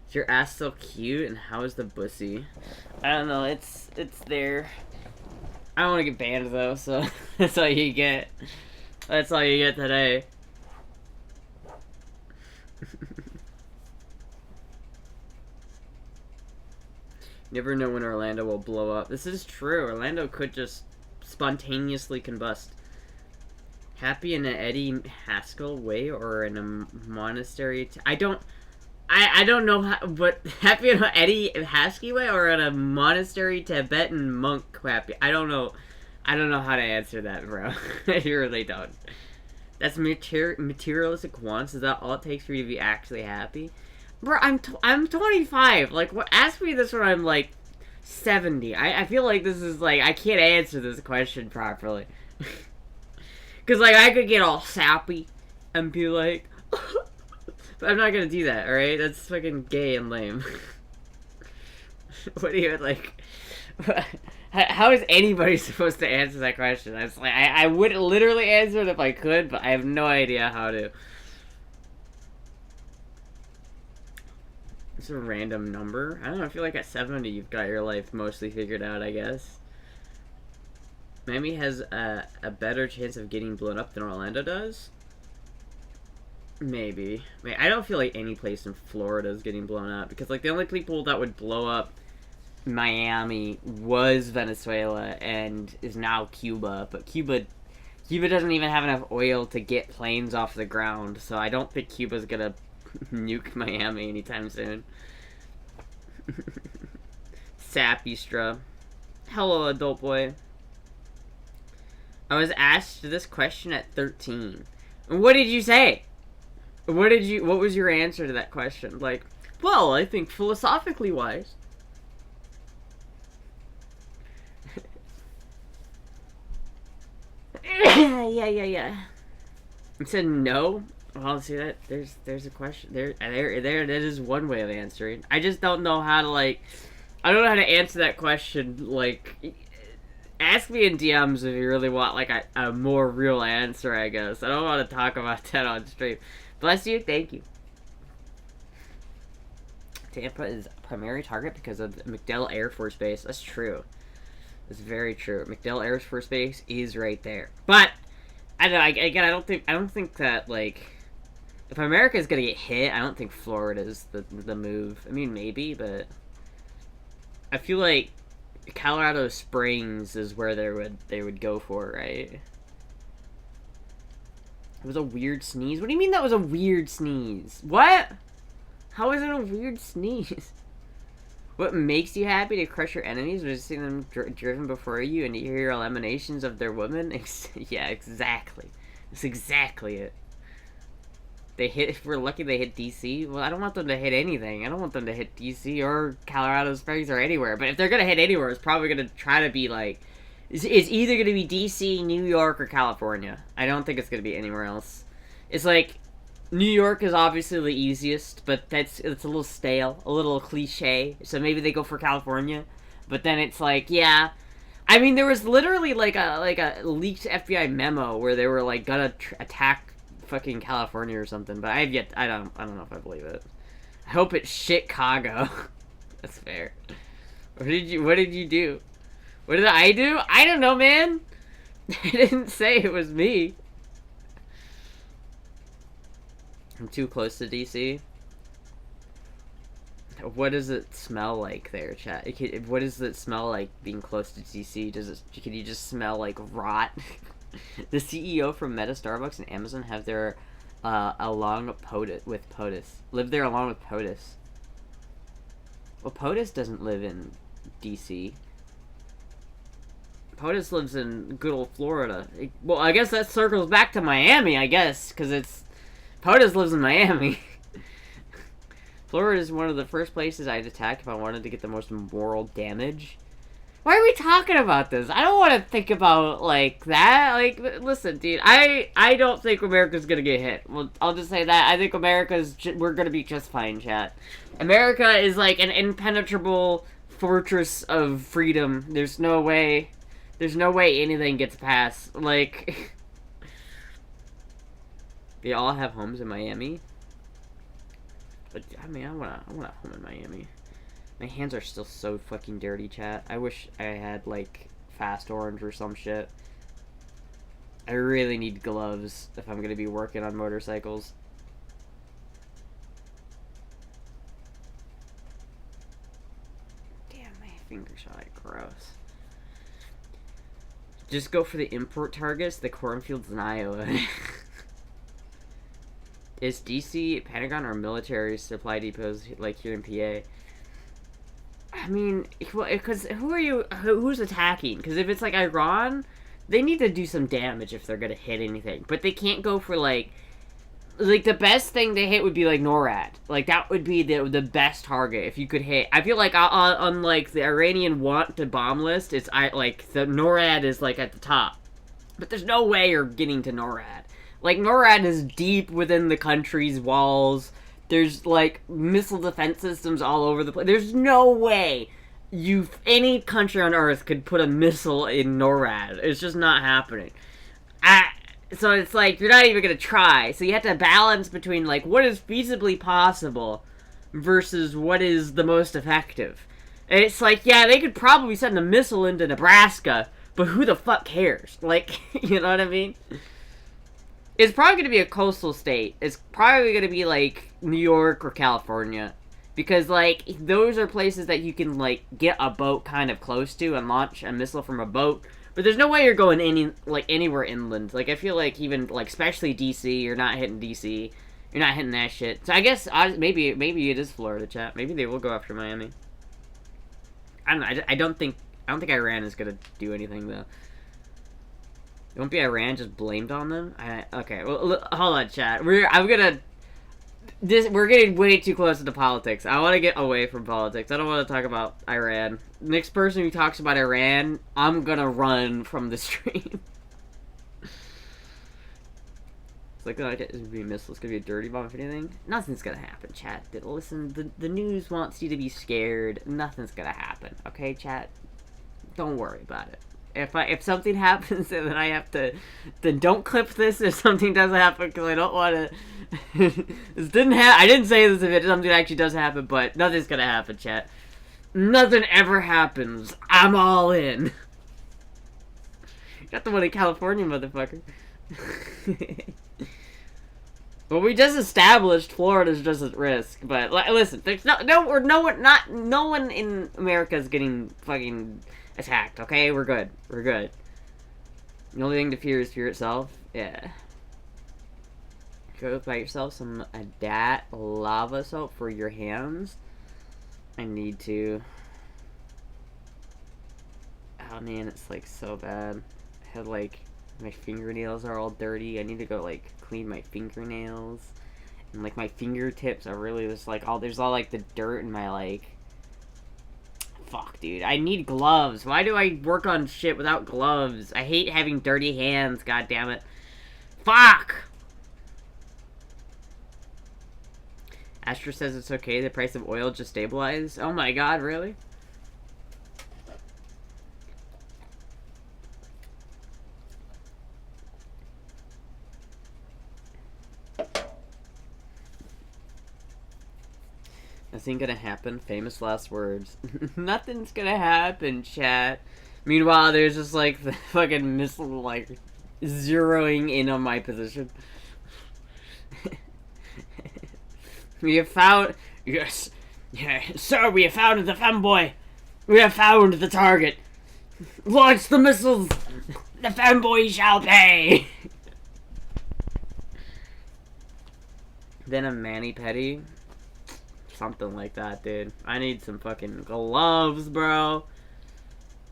Is your ass still cute? And how is the bussy? I don't know. It's there. I don't want to get banned though, so that's all you get. That's all you get today. Never know when Orlando will blow up. This is true. Orlando could just spontaneously combust. Happy in an Eddie Haskell way or in a monastery? I don't know how, but happy in an Eddie Haskell way or in a monastery Tibetan monk happy. I don't know how to answer that, bro. I really don't. That's materialistic wants. Is that all it takes for you to be actually happy? Bro, I'm 25. Like, what? Ask me this when I'm like 70. I feel like this is like I can't answer this question properly. Cause like I could get all sappy and be like, but I'm not gonna do that. All right, that's fucking gay and lame. What do you like? How is anybody supposed to answer that question? I would literally answer it if I could, but I have no idea how to. It's a random number. I don't know, I feel like at 70 you've got your life mostly figured out, I guess. Miami has a better chance of getting blown up than Orlando does? Maybe. I don't feel like any place in Florida is getting blown up, because like the only people that would blow up Miami was Venezuela and is now Cuba, but Cuba doesn't even have enough oil to get planes off the ground, so I don't think Cuba's gonna nuke Miami anytime soon. Sapistra. Hello, adult boy. I was asked this question at 13. What did you say? What was your answer to that question? Like, well, I think philosophically wise. Yeah. You said no? Well, see that there's a question there. That is one way of answering. I just don't know how to like. I don't know how to answer that question. Like, ask me in DMs if you really want like a more real answer. I guess I don't want to talk about that on stream. Bless you, thank you. Tampa is a primary target because of MacDill Air Force Base. That's true. That's very true. MacDill Air Force Base is right there. But I don't know. Again, I don't think that like. If America is gonna get hit, I don't think Florida's the move. I mean, maybe, but I feel like Colorado Springs is where they would go for, right? It was a weird sneeze? What do you mean that was a weird sneeze? What? How is it a weird sneeze? What makes you happy to crush your enemies was seeing them driven before you and to hear your eliminations of their women? Yeah, exactly. That's exactly it. They hit, if we're lucky they hit DC. Well, I don't want them to hit anything. I don't want them to hit DC or Colorado Springs or anywhere. But if they're going to hit anywhere, it's probably going to try to be like... It's either going to be DC, New York, or California. I don't think it's going to be anywhere else. It's like... New York is obviously the easiest, but it's a little stale, a little cliche. So maybe they go for California. But then it's like, yeah... I mean, there was literally like a leaked FBI memo where they were like gonna attack fucking California or something, but I don't know if I believe it. I hope it's Chicago. That's fair. What did you do? What did I do? I don't know, man. I didn't say it was me. I'm too close to DC. What does it smell like there, chat? What does it smell like being close to DC? Can you just smell like rot? The CEO from Meta, Starbucks, and Amazon have their along with POTUS. Live there along with POTUS. Well, POTUS doesn't live in DC. POTUS lives in good old Florida. Well, I guess that circles back to Miami, I guess, because it's... POTUS lives in Miami. Florida is one of the first places I'd attack if I wanted to get the most moral damage. Why are we talking about this? I don't want to think about, like, that. Like, listen, dude, I don't think America's gonna get hit. Well, I'll just say that. I think we're gonna be just fine, chat. America is, like, an impenetrable fortress of freedom. There's no way anything gets past. Like, they all have homes in Miami. But, I mean, I want a home in Miami. My hands are still so fucking dirty, chat. I wish I had, like, Fast Orange or some shit. I really need gloves if I'm gonna be working on motorcycles. Damn, my fingers are, like, gross. Just go for the import targets, the cornfields in Iowa. Is DC, Pentagon, or military supply depots, like, here in PA? I mean, because who's attacking? Because if it's, like, Iran, they need to do some damage if they're gonna hit anything. But they can't go for, like, the best thing to hit would be, like, NORAD. Like, that would be the best target if you could hit. I feel like, on like, the Iranian want to bomb list, like, the NORAD is, like, at the top. But there's no way you're getting to NORAD. Like, NORAD is deep within the country's walls. There's, like, missile defense systems all over the place. There's no way any country on Earth could put a missile in NORAD. It's just not happening. So it's like, you're not even gonna try. So you have to balance between, like, what is feasibly possible versus what is the most effective. And it's like, yeah, they could probably send a missile into Nebraska, but who the fuck cares? Like, you know what I mean? It's probably going to be a coastal state. It's probably going to be, like, New York or California. Because, like, those are places that you can, like, get a boat kind of close to and launch a missile from a boat. But there's no way you're going anywhere inland. Like, I feel like even, like, especially DC, you're not hitting DC. You're not hitting that shit. So I guess, maybe it is Florida, chat. Maybe they will go after Miami. I don't know. I don't think Iran is going to do anything, though. It won't be Iran just blamed on them? Okay, well, hold on, chat. We're getting way too close to politics. I want to get away from politics. I don't want to talk about Iran. Next person who talks about Iran, I'm gonna run from the stream. It's like, it's gonna be a missile. It's gonna be a dirty bomb, if anything. Nothing's gonna happen, chat. Listen, the news wants you to be scared. Nothing's gonna happen, okay, chat? Don't worry about it. If something happens, then I have to... Then don't clip this if something doesn't happen, because I don't want to... I didn't say this if something actually does happen, but nothing's gonna happen, chat. Nothing ever happens. I'm all in. Got the one in California, motherfucker. Well, we just established Florida's just at risk, but listen, there's no one in America is getting fucking attacked. Okay, we're good. We're good. The only thing to fear is fear itself. Yeah. Go buy yourself some Dat lava soap for your hands. I need to. Oh man, it's like so bad. I had like my fingernails are all dirty. I need to go like clean my fingernails. And like my fingertips are really just like all there's all like the dirt in my like. Fuck, dude. I need gloves. Why do I work on shit without gloves? I hate having dirty hands, god damn it. Fuck! Astra says it's okay, the price of oil just stabilized. Oh my god, really? Nothing gonna happen. Famous last words. Nothing's gonna happen, chat. Meanwhile, there's just like the fucking missile like zeroing in on my position. We have found... Yes. Yeah, sir, we have found the femboy. We have found the target. Launch the missiles. The femboy shall pay. Then a mani-pedi. Something like that, dude. I need some fucking gloves, bro.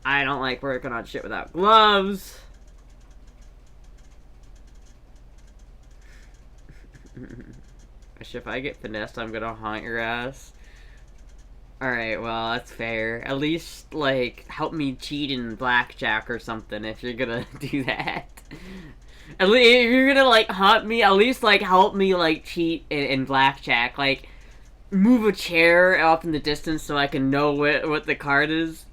I don't like working on shit without gloves. If I get finessed, I'm gonna haunt your ass. Alright, well, that's fair. At least, like, help me cheat in blackjack or something if you're gonna do that. At least, if you're gonna, like, haunt me, at least, like, help me, like, cheat in blackjack. Like, move a chair off in the distance so I can know what the card is.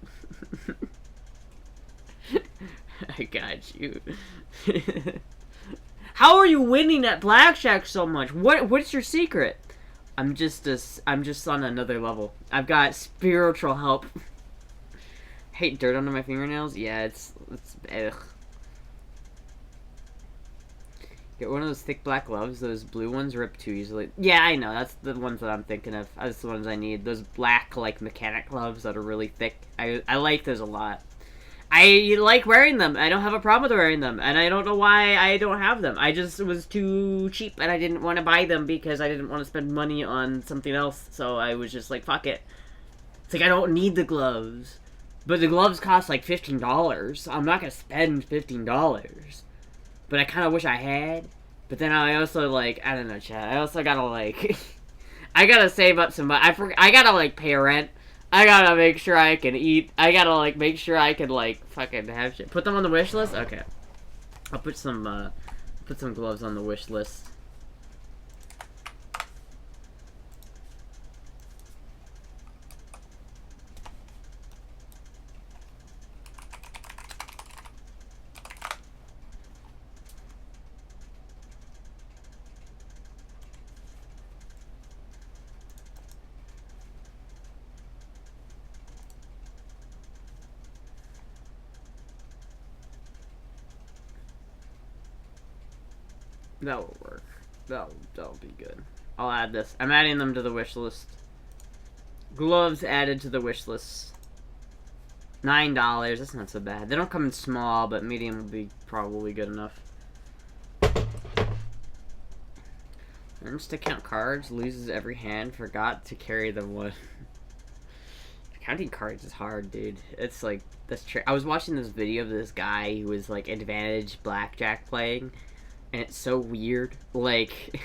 I got you. How are you winning at blackjack so much? What's your secret? I'm just on another level. I've got spiritual help. Hate dirt under my fingernails? Yeah, it's ugh. Get one of those thick black gloves. Those blue ones rip too easily. Yeah, I know. That's the ones that I'm thinking of. That's the ones I need. Those black, like, mechanic gloves that are really thick. I like those a lot. I like wearing them. I don't have a problem with wearing them. And I don't know why I don't have them. I just was too cheap and I didn't want to buy them because I didn't want to spend money on something else. So I was just like, fuck it. It's like, I don't need the gloves. But the gloves cost like $15. I'm not going to spend $15. But I kind of wish I had. But then I also, like, I don't know, chat. I also gotta, like, I gotta save up some money. I gotta, like, pay rent. I gotta make sure I can eat. I gotta, like, make sure I can, like, fucking have shit. Put them on the wish list? Okay. I'll put some gloves on the wish list. That will work. That'll be good. I'll add this. I'm adding them to the wish list. Gloves added to the wish list. $9. That's not so bad. They don't come in small, but medium will be probably good enough. Learns to count cards, loses every hand, forgot to carry the one. Counting cards is hard, dude. It's like, that's true. I was watching this video of this guy who was like advantage blackjack playing. And it's so weird. Like,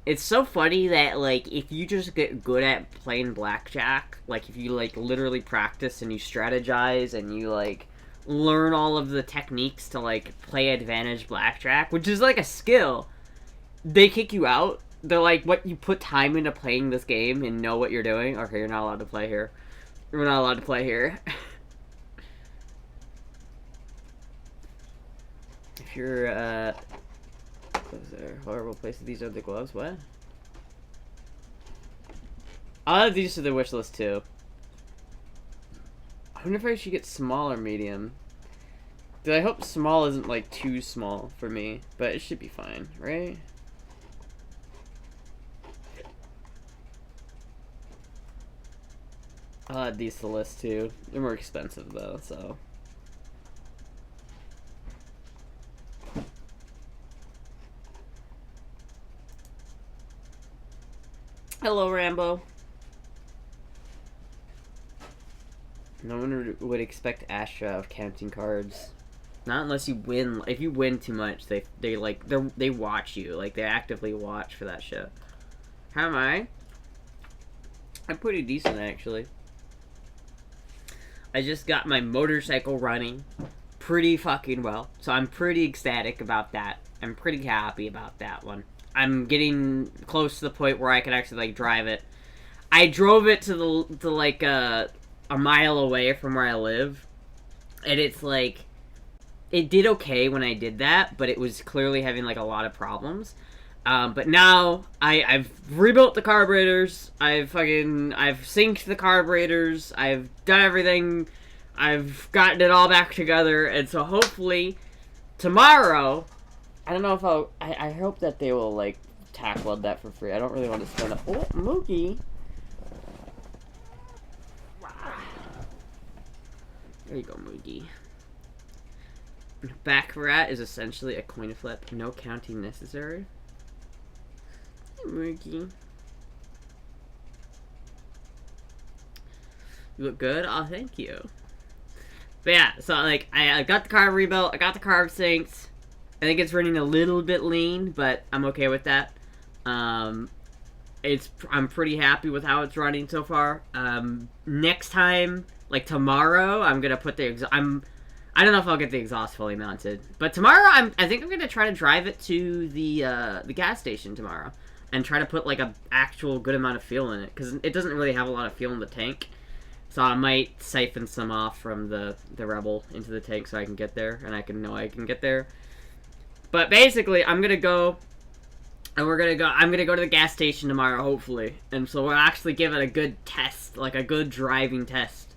it's so funny that, like, if you just get good at playing blackjack, like, if you, like, literally practice and you strategize and you, like, learn all of the techniques to, like, play advantage blackjack, which is, like, a skill, they kick you out. They're like, what, you put time into playing this game and know what you're doing? Okay, you're not allowed to play here. We're not allowed to play here. If you're, what's there? Horrible place. These are the gloves. What? I'll add these to the wish list too. I wonder if I should get small or medium. Dude, I hope small isn't like too small for me, but it should be fine, right? I'll add these to the list too. They're more expensive though, so. Hello, Rambo. No one would expect Astra of counting cards. Not unless you win. If you win too much, they watch you. Like, they actively watch for that shit. How am I? I'm pretty decent, actually. I just got my motorcycle running pretty fucking well. So I'm pretty ecstatic about that. I'm pretty happy about that one. I'm getting close to the point where I can actually, like, drive it. I drove it to like, a mile away from where I live. And it's, like, it did okay when I did that, but it was clearly having, like, a lot of problems. But now, I've rebuilt the carburetors, I've synced the carburetors, I've done everything, I've gotten it all back together, and so hopefully, tomorrow, I don't know if I hope that they will, like, tack weld that for free. I don't really want to spend oh, Mookie! There you go, Mookie. Baccarat is essentially a coin flip, no counting necessary. Mookie. You look good? Oh, thank you. But yeah, so, like, I got the carb rebuilt, I got the carb synced. I think it's running a little bit lean, but I'm okay with that. I'm pretty happy with how it's running so far. Next time, like tomorrow, I'm gonna put I don't know if I'll get the exhaust fully mounted, but tomorrow I think I'm gonna try to drive it to the gas station tomorrow and try to put like a actual good amount of fuel in it, because it doesn't really have a lot of fuel in the tank. So I might siphon some off from the Rebel into the tank so I can get there, and I can get there. But basically, I'm gonna go, and I'm gonna go to the gas station tomorrow, hopefully. And so we'll actually give it a good test, like a good driving test.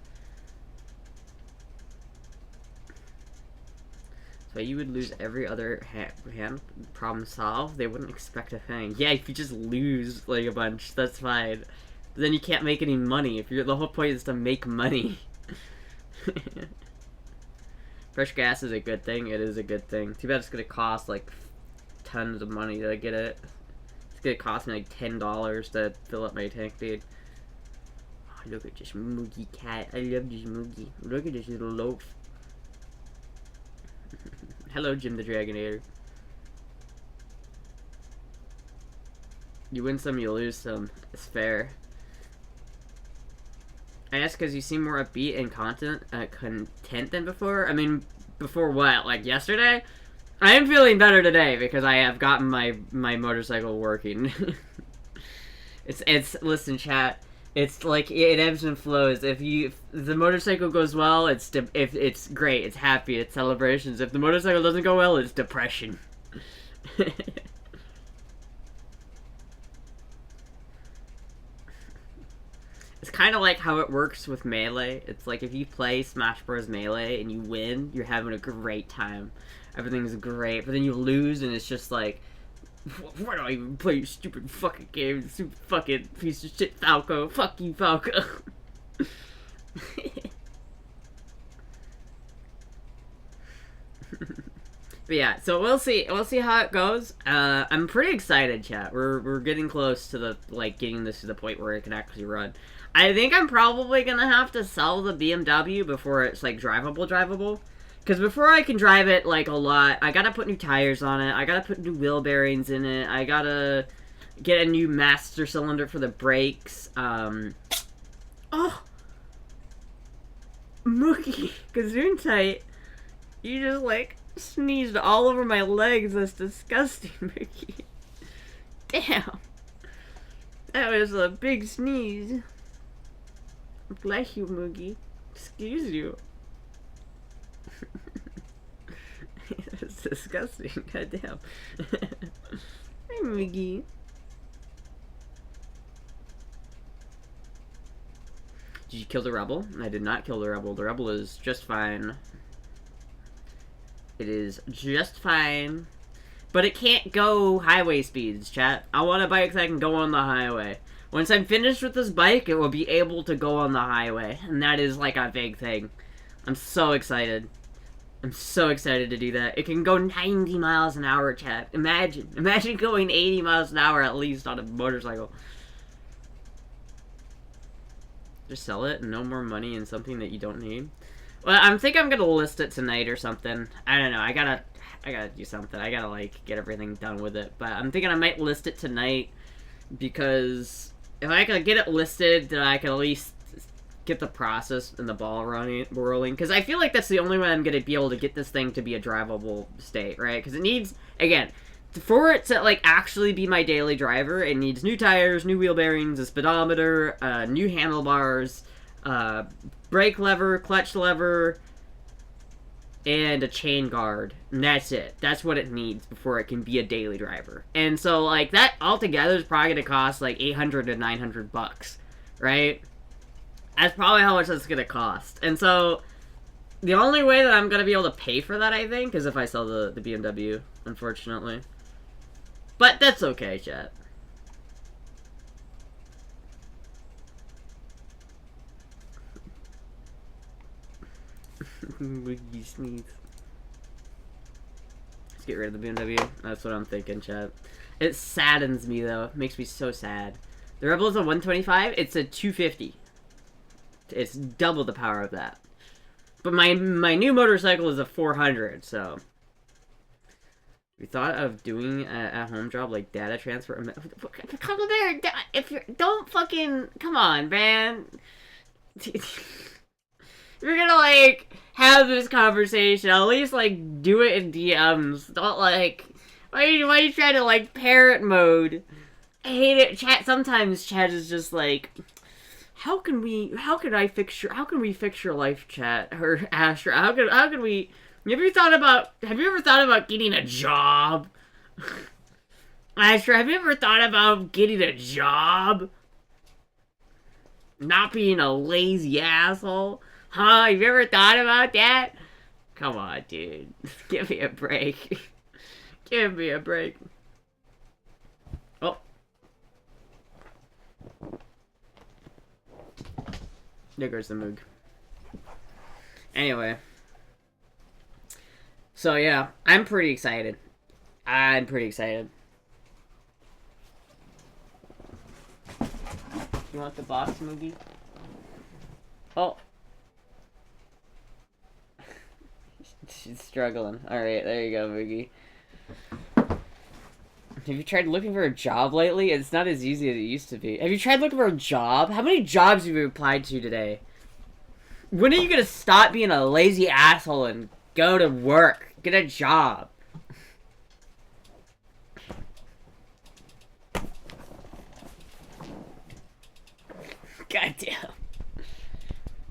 So you would lose every other hand, problem solved? They wouldn't expect a thing. Yeah, if you just lose, like, a bunch, that's fine. But then you can't make any money. The whole point is to make money. Fresh gas is a good thing. It is a good thing. Too bad it's gonna cost, like, tons of money to get it. It's gonna cost me, like, $10 to fill up my tank, dude. Oh, look at this Moogie cat. I love this Moogie. Look at this little loaf. Hello, Jim the Dragonator. You win some, you lose some. It's fair. I ask because you seem more upbeat and content than before. I mean, before what? Like yesterday? I am feeling better today because I have gotten my motorcycle working. Listen, chat. It's like it ebbs and flows. If the motorcycle goes well, if it's great, it's happy, it's celebrations. If the motorcycle doesn't go well, it's depression. It's kind of like how it works with Melee. It's like if you play Smash Bros. Melee and you win, you're having a great time. Everything's great, but then you lose and it's just like, why do I even play your stupid fucking game? Stupid fucking piece of shit, Falco. Fuck you, Falco. But yeah, so we'll see how it goes. I'm pretty excited, chat. We're getting close to getting this to the point where it can actually run. I think I'm probably gonna have to sell the BMW before it's like drivable. Because before I can drive it like a lot, I gotta put new tires on it. I gotta put new wheel bearings in it. I gotta get a new master cylinder for the brakes. Oh, Mookie, Gesundheit. You just like sneezed all over my legs. That's disgusting, Mookie. Damn. That was a big sneeze. Bless you, Moogie. Excuse you. That's disgusting. Goddamn. Hey, Moogie. Did you kill the Rebel? I did not kill the Rebel. The Rebel is just fine. It is just fine. But it can't go highway speeds, chat. I want a bike that can go on the highway. Once I'm finished with this bike, it will be able to go on the highway. And that is like a big thing. I'm so excited. I'm so excited to do that. It can go 90 miles an hour, chat. Imagine going 80 miles an hour at least on a motorcycle. Just sell it and no more money in something that you don't need. Well, I think I'm gonna list it tonight or something. I don't know. I gotta do something. I gotta, like, get everything done with it. But I'm thinking I might list it tonight because if I can get it listed, then I can at least get the process and the ball rolling. Because I feel like that's the only way I'm gonna be able to get this thing to be a drivable state, right? Because it needs, again, for it to, like, actually be my daily driver, it needs new tires, new wheel bearings, a speedometer, new handlebars, brake lever, clutch lever, and a chain guard. And that's it. That's what it needs before it can be a daily driver. And so, like, that altogether is probably going to cost, like, 800 to 900 bucks, right? That's probably how much that's going to cost. And so, the only way that I'm going to be able to pay for that, I think, is if I sell the BMW, unfortunately. But that's okay, chat. Wiggy Smith. Let's get rid of the BMW. That's what I'm thinking, chat. It saddens me, though. It makes me so sad. The Rebel is a 125. It's a 250. It's double the power of that. But my new motorcycle is a 400, so... We thought of doing a home job like data transfer. Come there, if you're don't fucking come on, man. You're gonna like have this conversation. At least like do it in DMs. Don't like why are you trying to like parrot mode? I hate it. Chat sometimes chat is just like how can we fix your life, chat or Astra? How can we have you ever thought about getting a job? Astra, have you ever thought about getting a job? Not being a lazy asshole? Huh? Have you ever thought about that? Come on, dude. Give me a break. Give me a break. Oh. There goes the Moog. Anyway. So, yeah, I'm pretty excited. You want the box, Moogie? Oh. She's struggling. Alright, there you go, Moogie. Have you tried looking for a job lately? It's not as easy as it used to be. Have you tried looking for a job? How many jobs have you applied to today? When are you gonna stop being a lazy asshole and go to work? Get a job. Goddamn.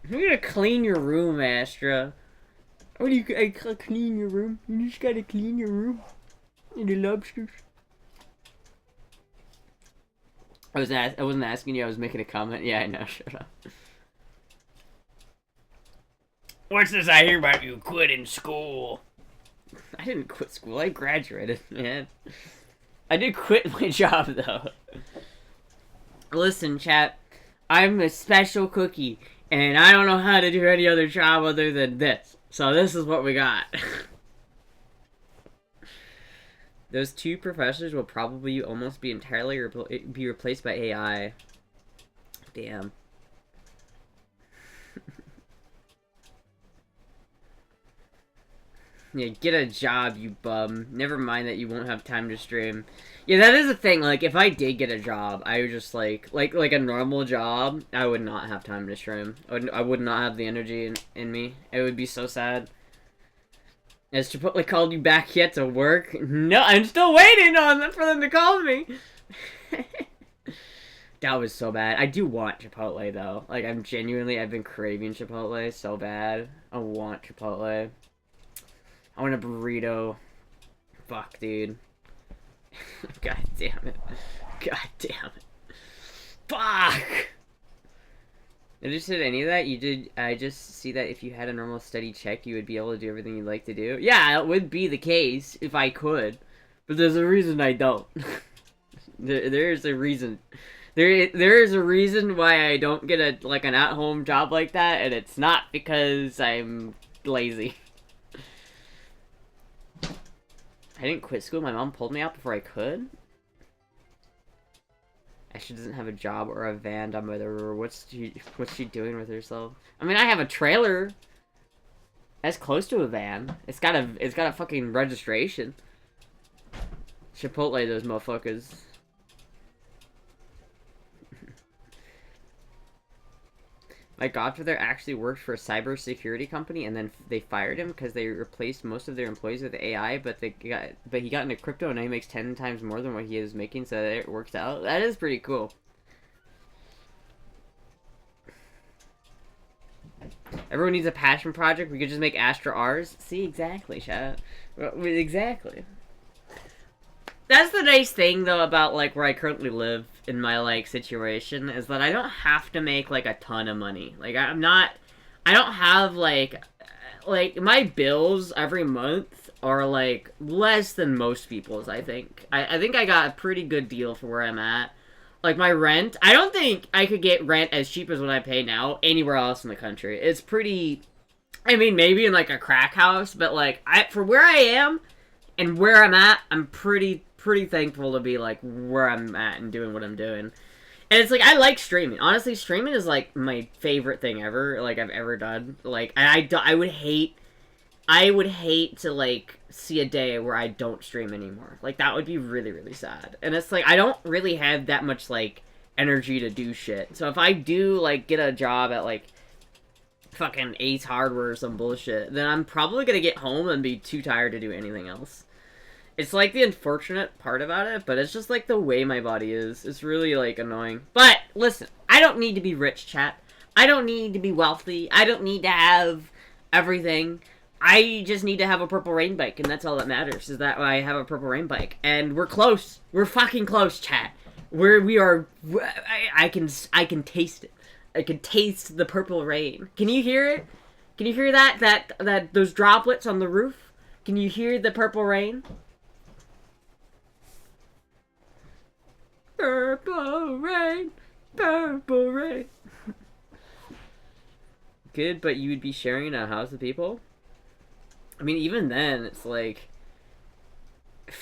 I'm gonna clean your room, Astra. What do you clean your room? You just gotta clean your room. And the lobsters. I wasn't asking you, I was making a comment. Yeah, I know, shut up. What's this I hear about you quitting school? I didn't quit school, I graduated, man. I did quit my job, though. Listen, chat. I'm a special cookie, and I don't know how to do any other job other than this. So this is what we got. Those two professors will probably almost be entirely be replaced by AI. Damn. Yeah, get a job, you bum. Never mind that you won't have time to stream. Yeah, that is the thing. Like, if I did get a job, I would just, like a normal job, I would not have time to stream. I would not have the energy in me. It would be so sad. Has Chipotle called you back yet to work? No, I'm still waiting for them to call me. That was so bad. I do want Chipotle, though. Like, I've been craving Chipotle so bad. I want Chipotle. I want a burrito. Fuck, dude. God damn it. God damn it. Fuck! Did you say any of that? You did. I just see that if you had a normal steady check, you would be able to do everything you'd like to do. Yeah, it would be the case if I could. But there's a reason I don't. There's a reason. There is a reason why I don't get an at-home job like that, and it's not because I'm lazy. I didn't quit school. My mom pulled me out before I could. Astra doesn't have a job or a van done by the river. What's she doing with herself? I mean, I have a trailer. That's close to a van. It's got a fucking registration. Chipotle those motherfuckers. My godfather actually worked for a cybersecurity company, and then they fired him because they replaced most of their employees with AI. But he got into crypto, and now he makes 10 times more than what he is making. So it works out. That is pretty cool. Everyone needs a passion project. We could just make Astra ours. See, exactly, chat. Exactly. That's the nice thing, though, about, like, where I currently live in my, like, situation, is that I don't have to make, like, a ton of money. Like, I don't have, like, my bills every month are, like, less than most people's, I think. I think I got a pretty good deal for where I'm at. Like, my rent, I don't think I could get rent as cheap as what I pay now anywhere else in the country. It's pretty, I mean, maybe in, like, a crack house, but, like, for where I am and where I'm at, I'm pretty thankful to be, like, where I'm at and doing what I'm doing. And it's, like, I like streaming. Honestly, streaming is, like, my favorite thing ever, like, I've ever done. Like, I would hate to, like, see a day where I don't stream anymore. Like, that would be really, really sad. And it's, like, I don't really have that much, like, energy to do shit. So if I do, like, get a job at, like, fucking Ace Hardware or some bullshit, then I'm probably gonna get home and be too tired to do anything else. It's, like, the unfortunate part about it, but it's just, like, the way my body is. It's really, like, annoying. But, listen, I don't need to be rich, chat. I don't need to be wealthy. I don't need to have everything. I just need to have a Purple Rain bike, and that's all that matters, is that I have a Purple Rain bike. And we're close. We're fucking close, chat. We are... I can taste it. I can taste the Purple Rain. Can you hear it? Can you hear that those droplets on the roof? Can you hear the Purple Rain? Purple rain, purple rain. Good, but you would be sharing a house with people? I mean, even then, it's like...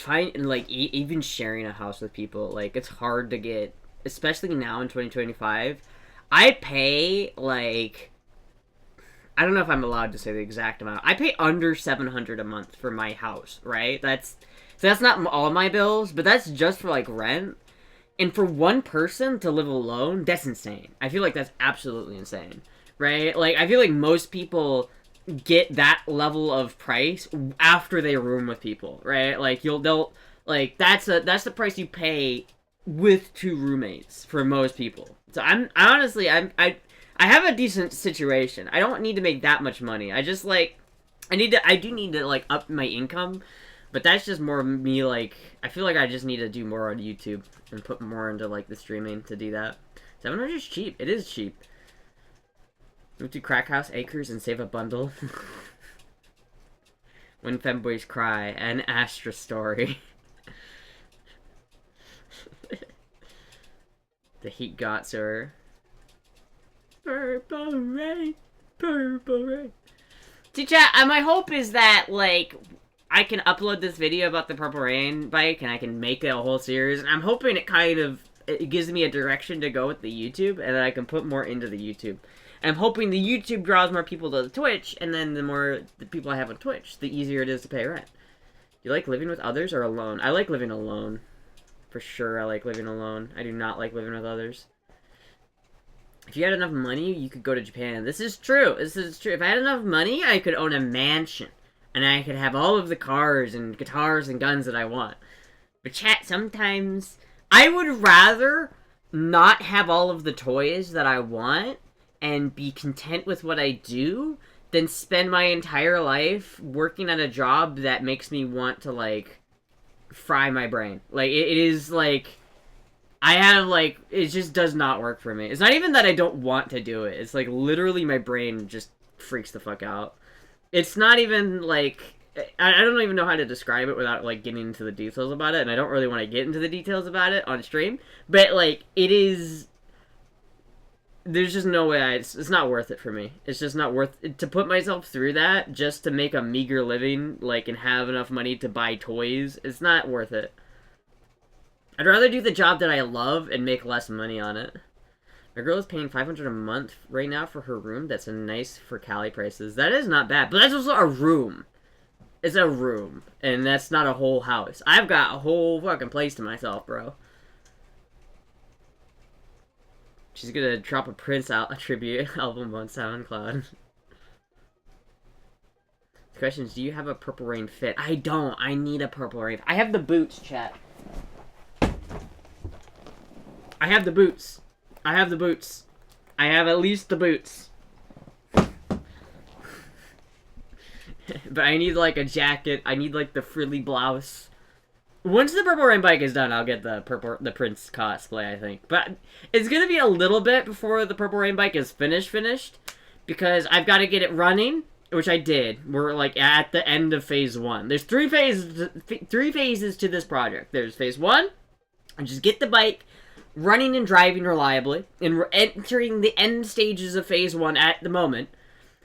even sharing a house with people, like, it's hard to get... Especially now in 2025. I pay, like... I don't know if I'm allowed to say the exact amount. I pay under $700 a month for my house, right? So that's not all my bills, but that's just for, like, rent. And for one person to live alone, that's insane. I feel like that's absolutely insane, right? Like, I feel like most people get that level of price after they room with people, right? Like, that's the price you pay with 2 roommates for most people. So I have a decent situation. I don't need to make that much money. I just, like, I do need to, like, up my income. But that's just more me, like, I feel like I just need to do more on YouTube and put more into, like, the streaming to do that. 700 is cheap. It is cheap. Move to Crack House Acres and save a bundle. When Femboys Cry. An Astra story. The heat got her. Purple rain. Purple rain. See, chat, my hope is that, like... I can upload this video about the Purple Rain bike, and I can make it a whole series, and I'm hoping it gives me a direction to go with the YouTube, and then I can put more into the YouTube. And I'm hoping the YouTube draws more people to the Twitch, and then the more the people I have on Twitch, the easier it is to pay rent. Do you like living with others or alone? I like living alone. For sure, I like living alone. I do not like living with others. If you had enough money, you could go to Japan. This is true. This is true. If I had enough money, I could own a mansion. And I could have all of the cars and guitars and guns that I want. But chat, sometimes... I would rather not have all of the toys that I want and be content with what I do than spend my entire life working at a job that makes me want to, like, fry my brain. Like, it is, like... it just does not work for me. It's not even that I don't want to do it. It's, like, literally my brain just freaks the fuck out. It's not even, like... I don't even know how to describe it without, like, getting into the details about it, and I don't really want to get into the details about it on stream, but, like, it is... There's just no way it's not worth it for me. It's just not worth it to put myself through that just to make a meager living, like, and have enough money to buy toys. It's not worth it. I'd rather do the job that I love and make less money on it. My girl is paying $500 a month right now for her room. That's a nice for Cali prices. That is not bad, but that's also a room. It's a room, and that's not a whole house. I've got a whole fucking place to myself, bro. She's gonna drop a Prince out a tribute album on SoundCloud. The question is, do you have a Purple Rain fit? I don't. I need a Purple Rain. I have the boots, chat. I have the boots. I have the boots. I have at least the boots. But I need, like, a jacket. I need, like, the frilly blouse. Once the Purple Rain bike is done, I'll get the Prince cosplay, I think. But it's gonna be a little bit before the Purple Rain bike is finished. Because I've got to get it running, which I did. We're, like, at the end of phase 1. There's three phases to this project. There's phase 1, and just get the bike running and driving reliably. And we're entering the end stages of phase 1 at the moment.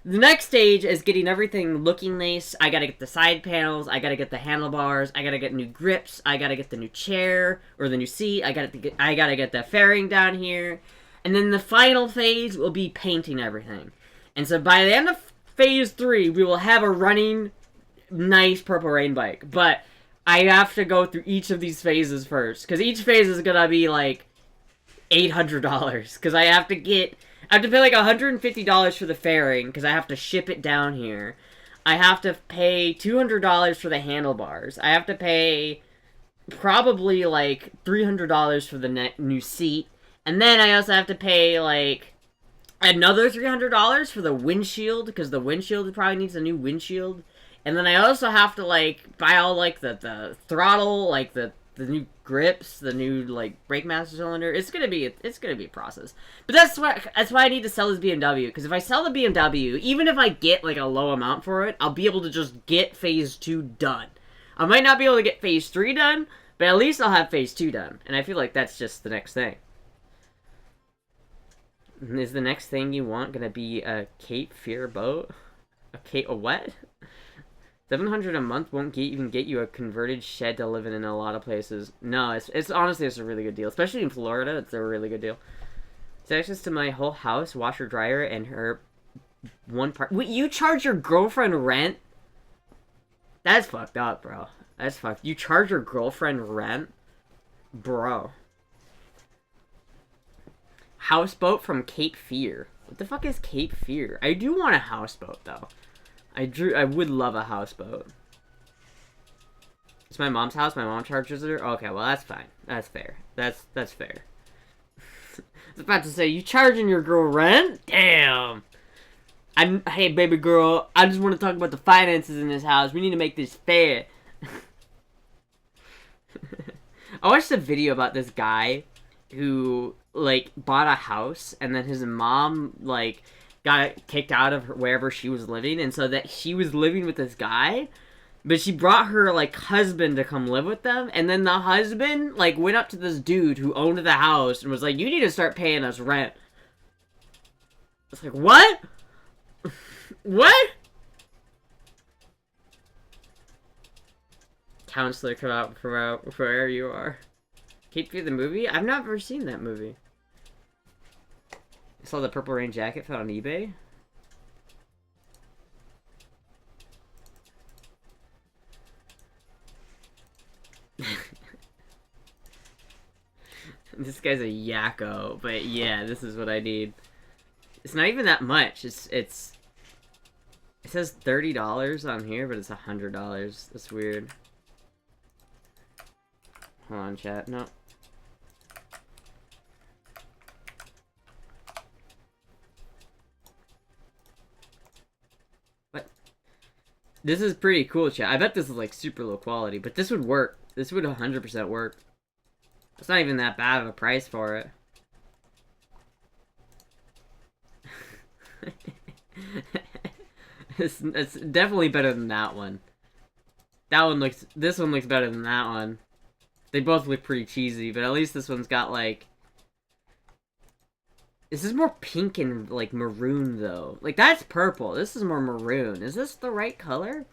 The next stage is getting everything looking nice. I gotta get the side panels, I gotta get the handlebars, I gotta get new grips, I gotta get the new chair, or the new seat, I gotta get the fairing down here. And then the final phase will be painting everything. And so by the end of phase 3, we will have a running, nice Purple Rain bike. But I have to go through each of these phases first, because each phase is gonna be like $800, because I have to pay like $150 for the fairing, because I have to ship it down here. I have to pay $200 for the handlebars. I have to pay probably like $300 for the new seat. And then I also have to pay like another $300 for the windshield, because the windshield probably needs a new windshield. And then I also have to like buy all like the throttle, like the new grips, the new like brake master cylinder. It's gonna be a process. But that's why I need to sell this BMW, because if I sell the BMW, even if I get like a low amount for it, I'll be able to just get phase 2 done. I might not be able to get phase 3 done, but at least I'll have phase 2 done. And I feel like that's just the next thing. Is the next thing you want gonna be a Cape Fear boat? A what? $700 a month won't even get you a converted shed to live in a lot of places. No, it's honestly, it's a really good deal. Especially in Florida, it's a really good deal. It's access to my whole house, washer, dryer, and her one part. Wait, you charge your girlfriend rent? That's fucked up, bro. That's fucked. You charge your girlfriend rent? Bro. Houseboat from Cape Fear. What the fuck is Cape Fear? I do want a houseboat, though. I would love a houseboat. It's my mom's house. My mom charges her. Okay, well that's fine. That's fair. That's fair. I was about to say, you charging your girl rent? Damn. Hey baby girl, I just want to talk about the finances in this house. We need to make this fair. I watched a video about this guy who like bought a house, and then his mom like got kicked out of wherever she was living, and so that she was living with this guy, but she brought her like husband to come live with them, and then the husband like went up to this dude who owned the house and was like, you need to start paying us rent. It's like, what? What? Counselor, come out from where you are. Cape Fear the movie? I've never seen that movie. I saw the Purple Rain jacket found on eBay. This guy's a yakko, but yeah, this is what I need. It's not even that much. It says $30 on here, but it's $100. That's weird. Hold on, chat. No. What? This is pretty cool, chat. I bet this is like super low quality, but this would work. This would 100% work. It's not even that bad of a price for it. It's definitely better than that one. This one looks better than that one. They both look pretty cheesy, but at least this one's got like... This is more pink and like maroon though. Like that's purple. This is more maroon. Is this the right color?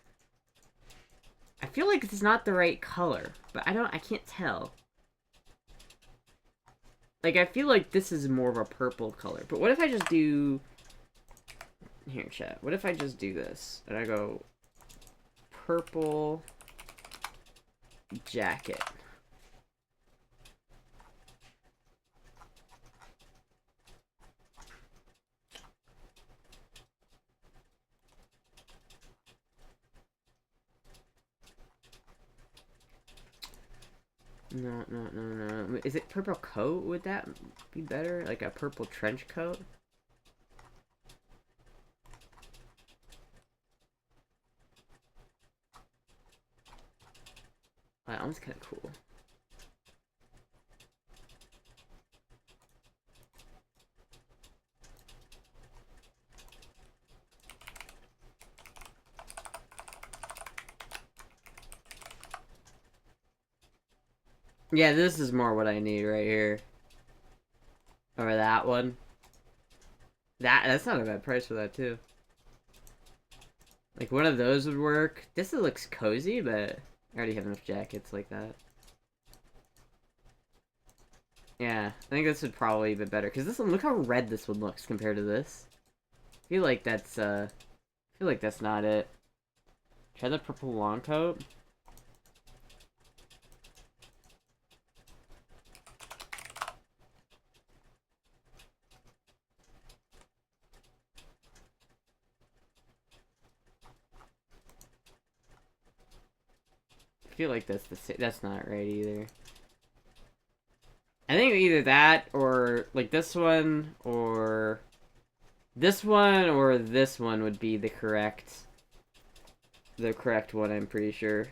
I feel like it's not the right color, but I can't tell. Like, I feel like this is more of a purple color. But what if I just do... Here, chat. What if I just do this? And I go... Purple... jacket. No. Is it purple coat? Would that be better? Like a purple trench coat? That one's kind of cool. Yeah, this is more what I need right here. Or that one. That's not a bad price for that too. Like one of those would work. This looks cozy, but I already have enough jackets like that. Yeah, I think this would probably be better. Cause this one, look how red this one looks compared to this. I feel like that's not it. Try the purple long coat. I feel like that's not right either. I think either that or like this one or this one or this one would be the correct one, I'm pretty sure.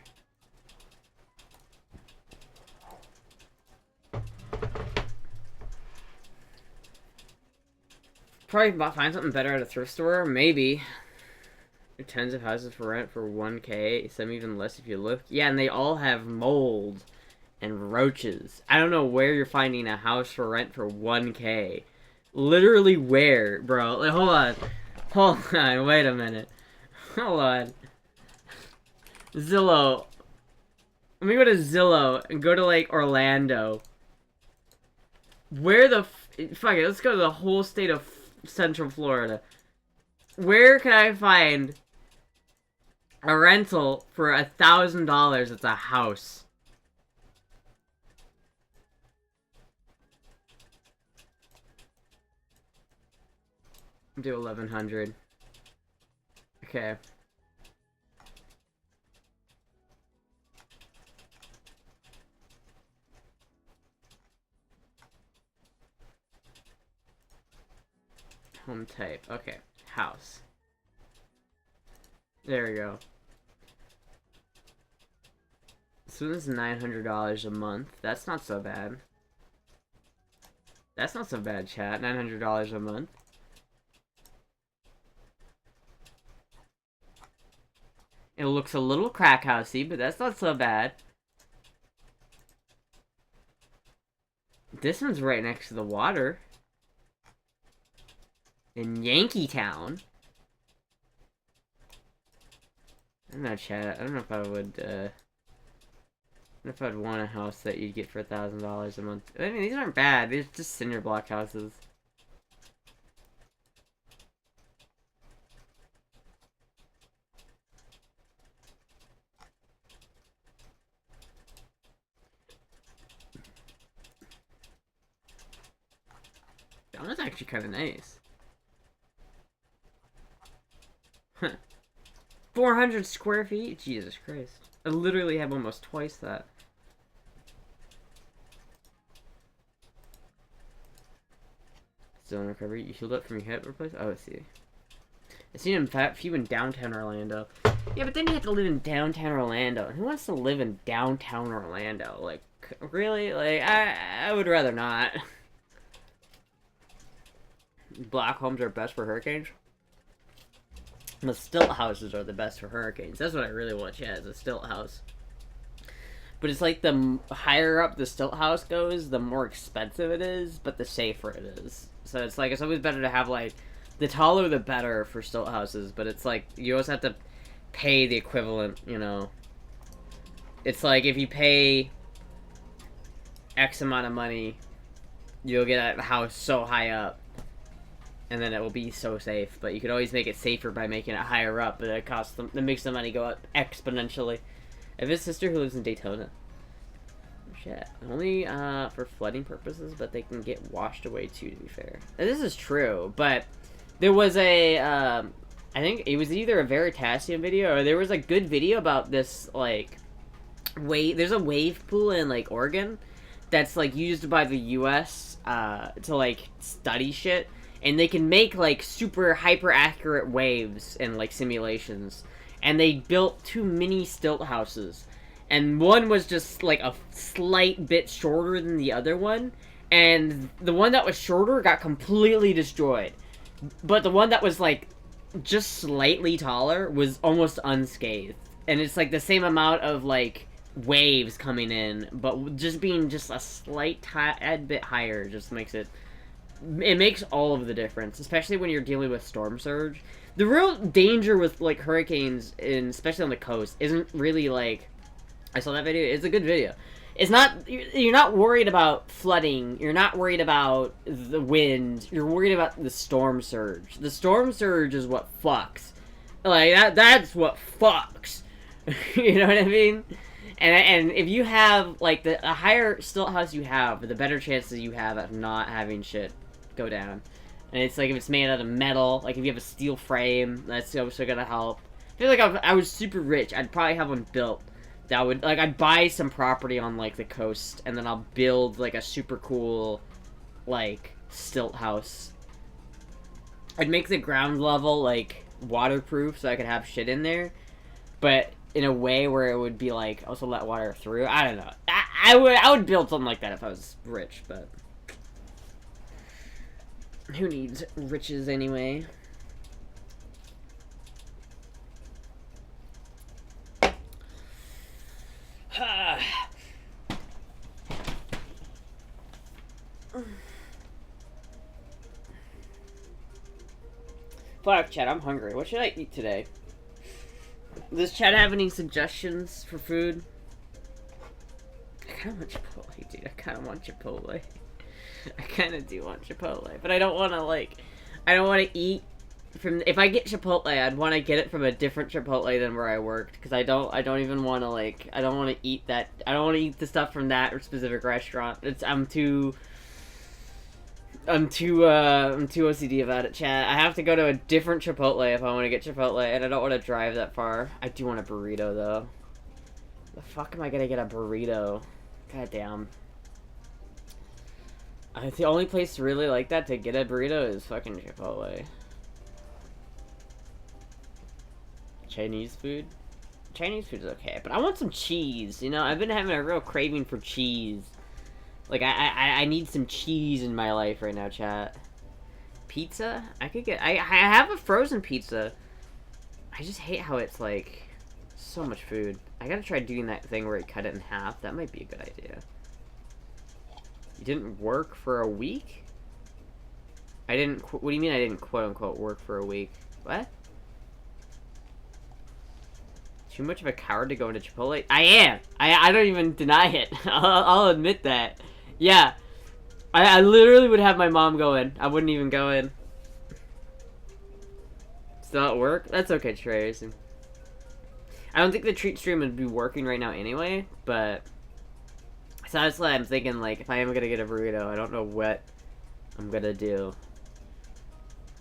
Probably find something better at a thrift store, maybe. Tons of houses for rent for 1K, some even less if you look. Yeah, and they all have mold and roaches. I don't know where you're finding a house for rent for 1K. Literally where, bro? Like, hold on, wait a minute. Hold on. Zillow. Let me go to Zillow and go to, like, Orlando. Where the fuck it, let's go to the whole state of Central Florida. Where can I find a rental for $1,000? It's a house. Do 1,100. Okay. Home type. Okay. House. There we go. So this is $900 a month. That's not so bad. That's not so bad, chat. $900 a month. It looks a little crack housey, but that's not so bad. This one's right next to the water. In Yankeetown. I don't know, chat. I don't know if I would, I don't know if I'd want a house that you'd get for $1,000 a month. I mean, these aren't bad. They're just cinder block houses. That one's actually kind of nice. Huh. 400 square feet? Jesus Christ. I literally have almost twice that. Still in recovery. You healed up from your hip replacement? Oh, I see. I seen him a few in downtown Orlando. Yeah, but then you have to live in downtown Orlando. Who wants to live in downtown Orlando? Like, really? Like, I would rather not. Block homes are best for hurricanes? The stilt houses are the best for hurricanes. That's what I really want, yeah, is a stilt house. But it's like the higher up the stilt house goes, the more expensive it is, but the safer it is. So it's like, it's always better to have, like, the taller the better for stilt houses, but it's like, you always have to pay the equivalent, you know. It's like, if you pay X amount of money you'll get a house so high up, and then it will be so safe. But you could always make it safer by making it higher up, but it makes the money go up exponentially. I have a sister who lives in Daytona. Shit. Only for flooding purposes, but they can get washed away too, to be fair. And this is true, but there was a, I think it was either a Veritasium video, or there was a good video about this, like, there's a wave pool in, like, Oregon that's, like, used by the U.S. To, like, study shit. And they can make, like, super hyper-accurate waves in, like, simulations. And they built 2 mini stilt houses. And one was just, like, a slight bit shorter than the other one. And the one that was shorter got completely destroyed. But the one that was, like, just slightly taller was almost unscathed. And it's, like, the same amount of, like, waves coming in. But just being just a slight tad bit higher just makes it... It makes all of the difference. Especially when you're dealing with storm surge. The real danger with, like, hurricanes, especially on the coast, isn't really, like... I saw that video. It's a good video. It's not... You're not worried about flooding. You're not worried about the wind. You're worried about the storm surge. The storm surge is what fucks. Like, that's what fucks. You know what I mean? And if you have, like, the higher stilt house you have, the better chances you have of not having shit go down. And it's like if it's made out of metal, like if you have a steel frame, that's also gonna help. I feel like if I was super rich, I'd probably have one built. That would, like, I'd buy some property on, like, the coast, and then I'll build, like, a super cool, like, stilt house. I'd make the ground level, like, waterproof so I could have shit in there, but in a way where it would be, like, also let water through. I don't know. I would build something like that if I was rich, but who needs riches anyway? Fuck, chat, I'm hungry. What should I eat today? Does chat have any suggestions for food? I kinda want Chipotle, dude. I kinda want Chipotle. I kinda do want Chipotle. But I don't wanna, like... I don't wanna eat from... If I get Chipotle, I'd wanna get it from a different Chipotle than where I worked. Because I don't even wanna, like... I don't wanna eat that... I don't wanna eat the stuff from that specific restaurant. I'm too OCD about it, chat. I have to go to a different Chipotle if I want to get Chipotle, and I don't want to drive that far. I do want a burrito, though. The fuck am I gonna get a burrito? God damn. The only place really like that to get a burrito is fucking Chipotle. Chinese food? Chinese food's okay, but I want some cheese, you know? I've been having a real craving for cheese. Like, I need some cheese in my life right now, chat. Pizza? I could get... I have a frozen pizza. I just hate how it's, like, so much food. I gotta try doing that thing where I cut it in half. That might be a good idea. You didn't work for a week? I didn't... What do you mean I didn't quote-unquote work for a week? What? Too much of a coward to go into Chipotle? I am! I don't even deny it. I'll admit that. Yeah. I literally would have my mom go in. I wouldn't even go in. Still at work? That's okay, Trace. I don't think the treat stream would be working right now anyway, but... So that's why I'm thinking, like, if I am gonna get a burrito, I don't know what I'm gonna do.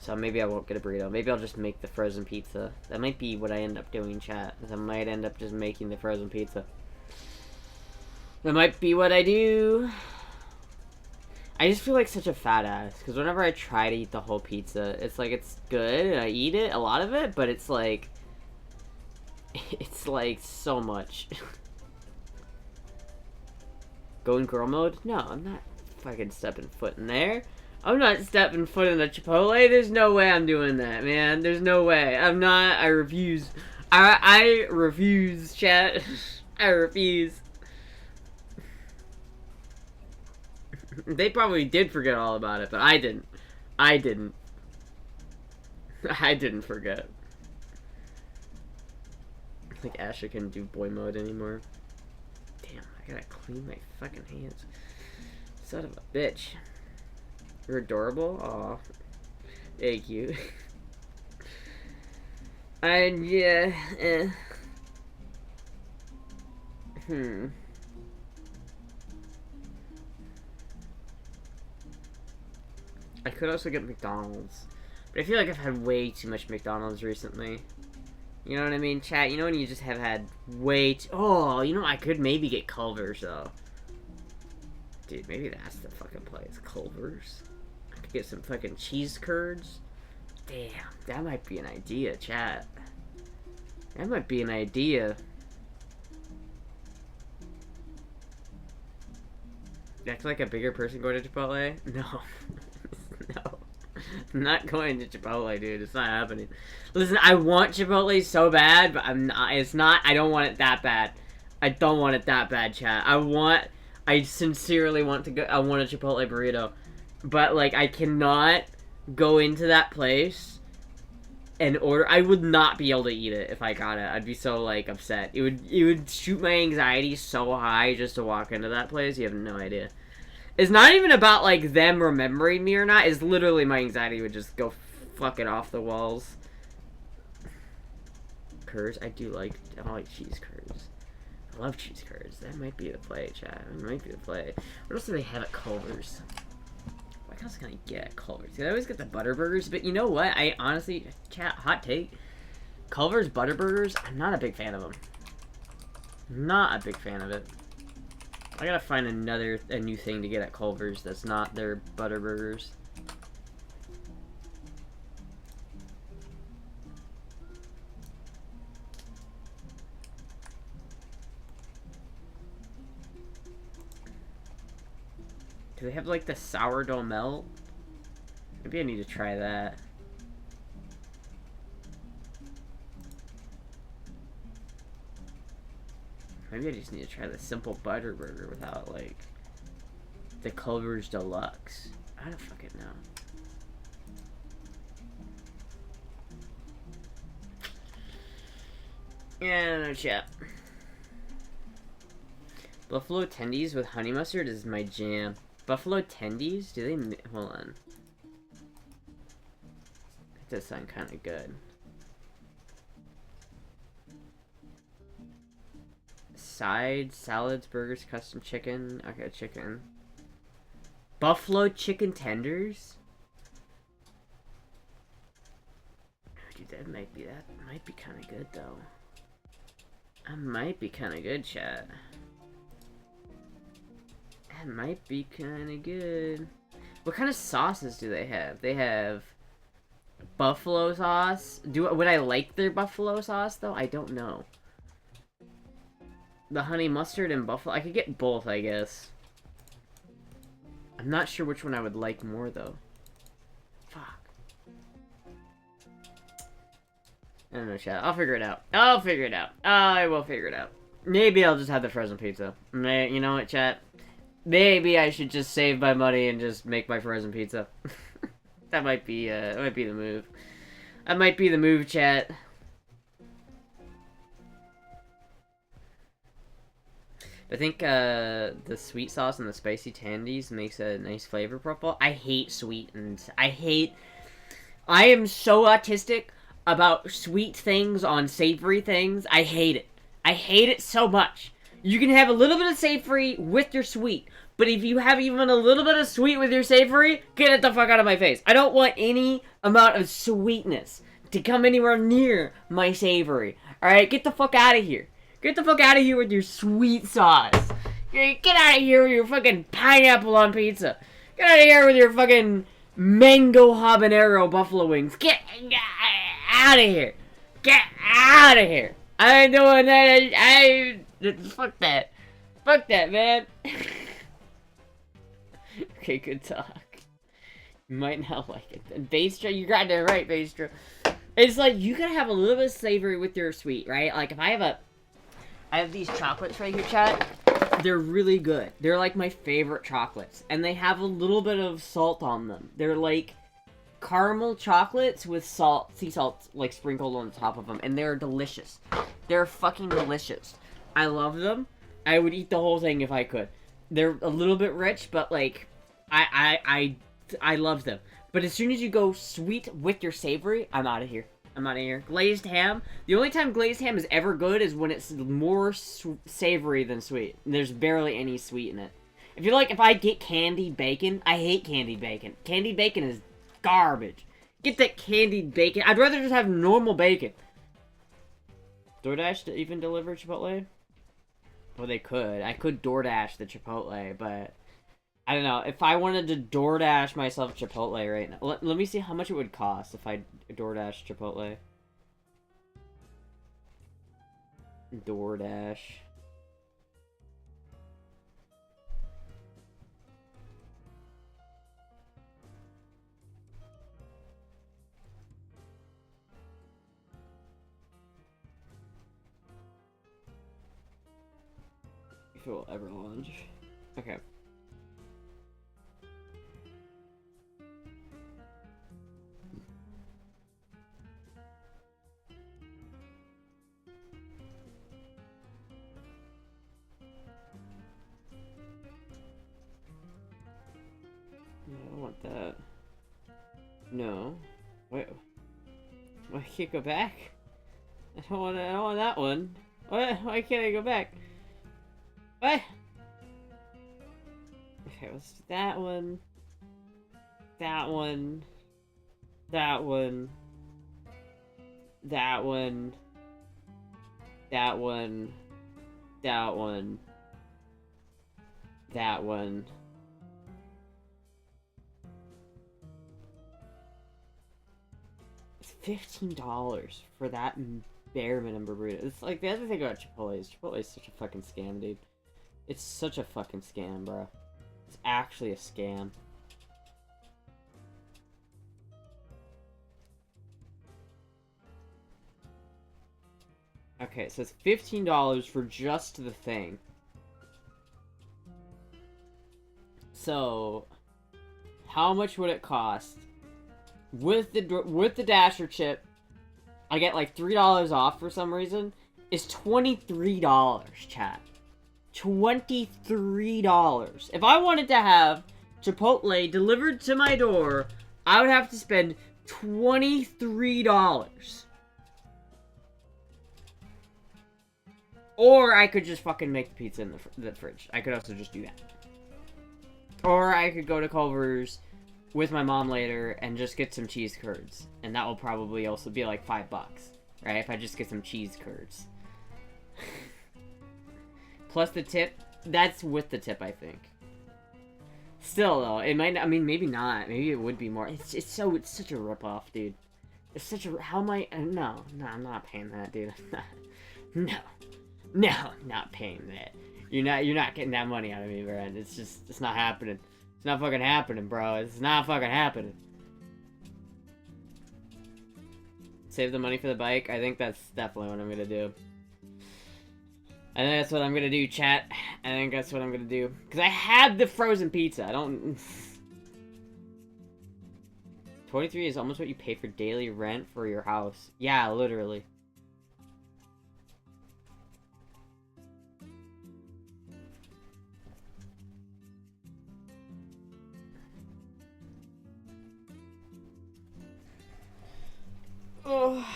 So maybe I won't get a burrito. Maybe I'll just make the frozen pizza. That might be what I end up doing, chat. I might end up just making the frozen pizza. That might be what I do. I just feel like such a fat ass. Because whenever I try to eat the whole pizza, it's like it's good and I eat it, a lot of it, but it's like... It's like so much. Going girl mode? No, I'm not fucking stepping foot in there. I'm not stepping foot in a Chipotle. There's no way I'm doing that, man. There's no way. I'm not. I refuse. I refuse, chat. I refuse. They probably did forget all about it, but I didn't. I didn't. I didn't forget. I think Astra couldn't do boy mode anymore. Damn, I gotta clean my fucking hands. Son of a bitch. You're adorable. Aw. Thank you. And yeah, I could also get McDonald's. But I feel like I've had way too much McDonald's recently. You know what I mean, chat? You know when you just have had way too... Oh, you know, I could maybe get Culver's, though. Dude, maybe that's the fucking place. Culver's. I could get some fucking cheese curds. Damn, that might be an idea, chat. That might be an idea. Act like a bigger person going to Chipotle? No. No. I'm not going to Chipotle, dude. It's not happening. Listen, I want Chipotle so bad, but I'm not. It's not. I don't want it that bad. I don't want it that bad, chat. I sincerely want to go. I want a Chipotle burrito. But, like, I cannot go into that place and order. I would not be able to eat it if I got it. I'd be so, like, upset. It would shoot my anxiety so high just to walk into that place. You have no idea. It's not even about, like, them remembering me or not. It's literally my anxiety would just go fucking off the walls. Curds? I like cheese curds. I love cheese curds. That might be the play, chat. It might be the play. What else do they have at Culver's? What else can I get at Culver's? I always get the butter burgers, but you know what? I honestly, chat, hot take. Culver's butter burgers, I'm not a big fan of them. Not a big fan of it. I gotta find a new thing to get at Culver's that's not their butter burgers. Do they have, like, the sourdough melt? Maybe I need to try that. Maybe I just need to try the simple butter burger without, like, the Culver's Deluxe. I don't fucking know. Yeah, no chat. Buffalo tendies with honey mustard is my jam. Buffalo tendies? Do they... Hold on. That does sound kind of good. Sides, salads, burgers, custom chicken. Okay, chicken. Buffalo chicken tenders? Dude, that might be kind of good, though. That might be kind of good, chat. That might be kind of good. What kind of sauces do they have? They have buffalo sauce. Would I like their buffalo sauce, though? I don't know. The honey mustard and buffalo. I could get both, I guess. I'm not sure which one I would like more, though. Fuck. I don't know, chat. I'll figure it out. I'll figure it out. I will figure it out. Maybe I'll just have the frozen pizza. You know what, chat? Maybe I should just save my money and just make my frozen pizza. That might be the move. That might be the move, chat. I think the sweet sauce and the spicy tandies makes a nice flavor profile. I hate sweetened. I am so autistic about sweet things on savory things. I hate it. I hate it so much. You can have a little bit of savory with your sweet, but if you have even a little bit of sweet with your savory, get it the fuck out of my face. I don't want any amount of sweetness to come anywhere near my savory. Alright, get the fuck out of here. Get the fuck out of here with your sweet sauce. Get out of here with your fucking pineapple on pizza. Get out of here with your fucking mango habanero buffalo wings. Get out of here. Get out of here. I ain't doing that. Fuck that. Fuck that, man. Okay, good talk. You might not like it. And Bastra, you got that right, Bastra. It's like, you gotta have a little bit of savory with your sweet, right? Like, if I have these chocolates right here, chat. They're really good. They're like my favorite chocolates. And they have a little bit of salt on them. They're like caramel chocolates with sea salt, like sprinkled on top of them. And they're delicious. They're fucking delicious. I love them. I would eat the whole thing if I could. They're a little bit rich, but like, I I love them. But as soon as you go sweet with your savory, I'm out of here. I'm out of here. Glazed ham. The only time glazed ham is ever good is when it's more savory than sweet. There's barely any sweet in it. If I get candied bacon, I hate candied bacon. Candied bacon is garbage. Get that candied bacon. I'd rather just have normal bacon. DoorDash to even deliver Chipotle? Well, they could. I could DoorDash the Chipotle, but I don't know. If I wanted to DoorDash myself Chipotle right now, let me see how much it would cost if I DoorDash Chipotle. DoorDash. If it will ever launch. Okay. I don't want that. No. Wait. I can't go back? I don't want that one. What? Why can't I go back? What? Okay, let's do that one. That one. That one. That one. That one. That one. That one. It's $15 for that bare minimum burrito. It's like the other thing about Chipotle is such a fucking scam, dude. It's such a fucking scam, bro. It's actually a scam. Okay, so it's $15 for just the thing. So, how much would it cost? With the Dasher chip, I get like $3 off for some reason. It's $23, chat. $23. If I wanted to have Chipotle delivered to my door, I would have to spend $23. Or I could just fucking make the pizza in the fridge. I could also just do that. Or I could go to Culver's with my mom later and just get some cheese curds. And that will probably also be like $5, right? If I just get some cheese curds. Plus the tip. That's with the tip, I think. Still, though, it might not, I mean, maybe not. Maybe it would be more. It's such a ripoff, dude. It's such a, how am I, no, I'm not paying that, dude. No, I'm not paying that. You're not getting that money out of me, bro. It's not happening. It's not fucking happening, bro. It's not fucking happening. Save the money for the bike. I think that's definitely what I'm gonna do. I think that's what I'm gonna do, chat. I think that's what I'm gonna do. Because I had the frozen pizza. I don't... 23 is almost what you pay for daily rent for your house. Yeah, literally. Oh.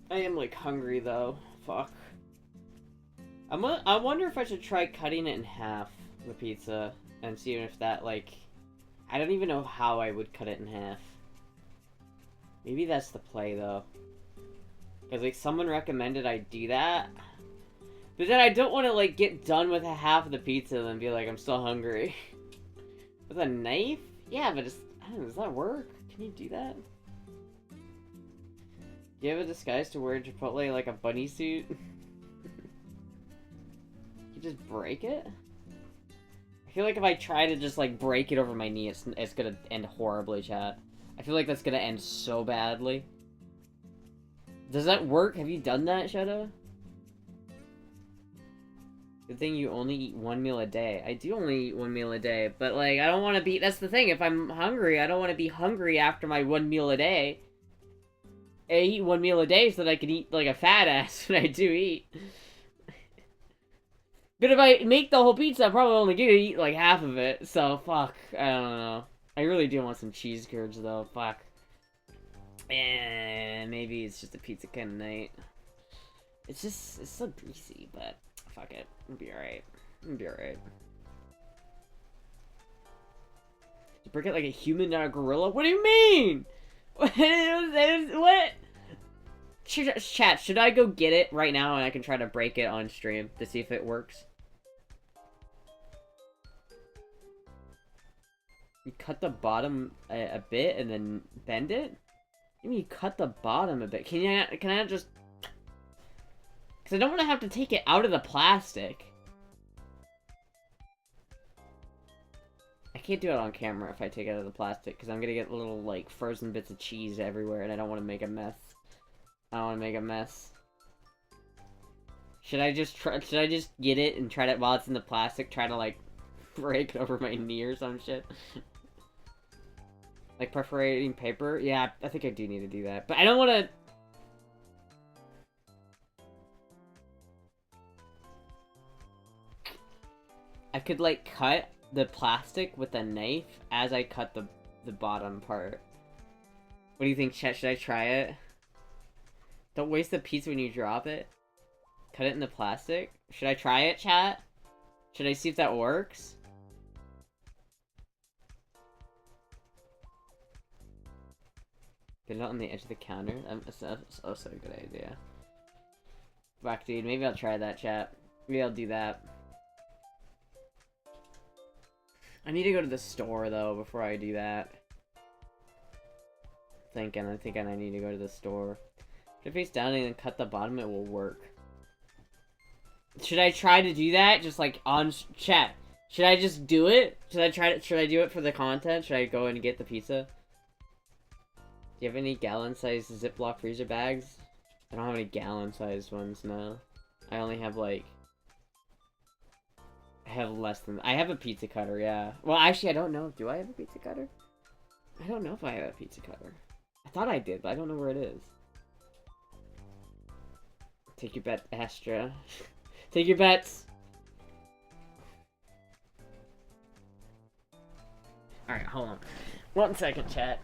I am, like, hungry, though. Fuck. I wonder if I should try cutting it in half, the pizza, and see if that, like... I don't even know how I would cut it in half. Maybe that's the play, though. Because, like, someone recommended I do that. But then I don't want to, like, get done with half of the pizza and then be like, I'm still hungry. With a knife? Yeah, but it's... I don't know, does that work? Can you do that? Do you have a disguise to wear Chipotle like a bunny suit? You just break it? I feel like if I try to just like break it over my knee, it's gonna end horribly, chat. I feel like that's gonna end so badly. Does that work? Have you done that, Shadow? Good thing you only eat one meal a day. I do only eat one meal a day, but like I don't want to be. That's the thing. If I'm hungry, I don't want to be hungry after my one meal a day. I eat one meal a day so that I can eat like a fat ass when I do eat. But if I make the whole pizza, I'm probably only gonna eat like half of it. So fuck, I don't know. I really do want some cheese curds though. Fuck. And maybe it's just a pizza kind of night. It's so greasy, but fuck it. It'll be alright. It'll be alright. To break it like a human, not a gorilla? What do you mean? What? Chat, should I go get it right now and I can try to break it on stream to see if it works? You cut the bottom a bit and then bend it? You mean you cut the bottom a bit? Can I just... Because I don't want to have to take it out of the plastic. I can't do it on camera if I take it out of the plastic, because I'm going to get little, like, frozen bits of cheese everywhere, and I don't want to make a mess. I don't want to make a mess. Should I just get it and try to, while it's in the plastic, try to, like, break it over my knee or some shit? Like perforating paper? Yeah, I think I do need to do that. But I don't want to... I could, like, cut the plastic with a knife as I cut the bottom part. What do you think, chat? Should I try it? Don't waste the pizza when you drop it. Cut it in the plastic. Should I try it, chat? Should I see if that works? Get it on the edge of the counter? That's also a good idea. Fuck, dude. Maybe I'll try that, chat. Maybe I'll do that. I need to go to the store, though, before I do that. I'm thinking I need to go to the store. If I face down and then cut the bottom, it will work. Should I try to do that? Just, like, on chat. Should I just do it? Should I do it for the content? Should I go and get the pizza? Do you have any gallon-sized Ziploc freezer bags? I don't have any gallon-sized ones, no. I only have, like... I have less than... I have a pizza cutter, yeah. Well, actually, I don't know. Do I have a pizza cutter? I don't know if I have a pizza cutter. I thought I did, but I don't know where it is. Take your bet, Astra. Take your bets! Alright, hold on. 1 second, chat.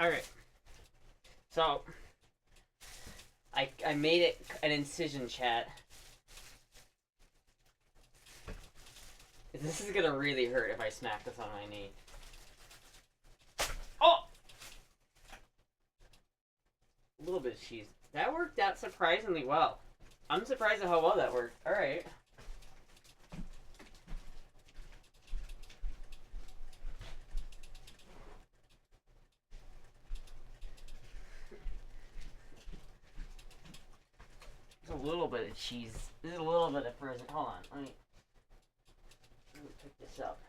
Alright. So, I made it an incision, chat. This is gonna really hurt if I smack this on my knee. Oh! A little bit of cheese. That worked out surprisingly well. I'm surprised at how well that worked. Alright. bit of cheese. This is a little bit of frozen. Hold on, let me pick this up.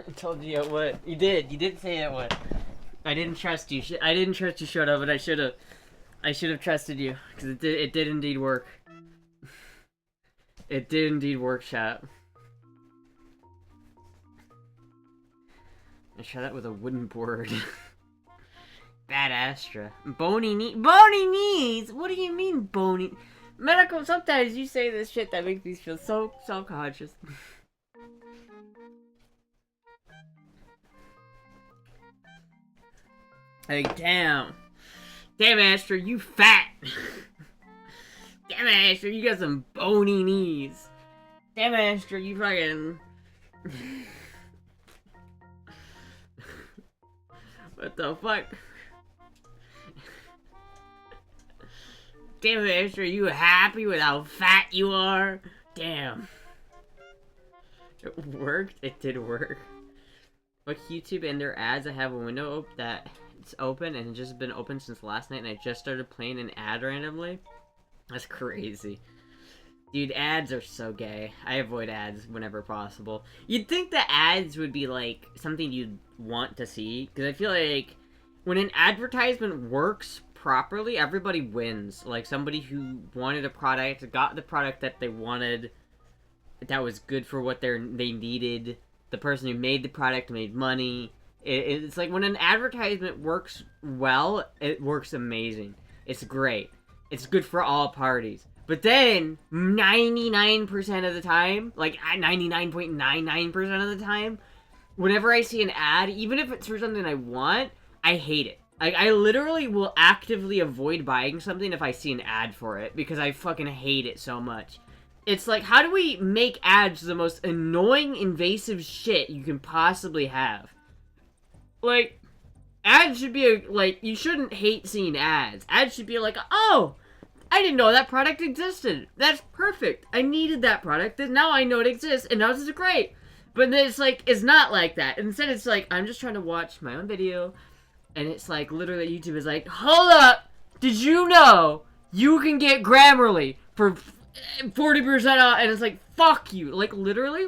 I told you it would. You did. You did say it would. I didn't trust you. I didn't trust you, Shoto, but I should have. I should have trusted you because it did. It did indeed work. It did indeed work, chat. I try that with a wooden board. Bad Astra. Bony knees. What do you mean bony? Medical. Sometimes you say this shit that makes me feel so self-conscious. Like, damn, Astra, you fat. Damn, Astra, you got some bony knees. Damn, Astra, you fucking. What the fuck? Damn, Astra, you happy with how fat you are? Damn. It worked. It did work. Like YouTube and their ads, I have a window that it's open and it's just been open since last night, and I just started playing an ad randomly. That's crazy. Dude, ads are so gay. I avoid ads whenever possible. You'd think the ads would be like something you'd want to see, because I feel like when an advertisement works properly, everybody wins. Like somebody who wanted a product, got the product that they wanted, that was good for what they needed. The person who made the product made money. It's like when an advertisement works well, it works amazing. It's great. It's good for all parties. But then, 99% of the time, like 99.99% of the time, whenever I see an ad, even if it's for something I want, I hate it. Like, I literally will actively avoid buying something if I see an ad for it, because I fucking hate it so much. It's like, how do we make ads the most annoying, invasive shit you can possibly have? Like, ads should be, you shouldn't hate seeing ads. Ads should be like, oh, I didn't know that product existed. That's perfect. I needed that product, and now I know it exists, and now this is great. But then it's like, it's not like that. Instead, it's like, I'm just trying to watch my own video, and it's like, literally, YouTube is like, hold up! Did you know you can get Grammarly for 40% off? And it's like, fuck you. Like, literally,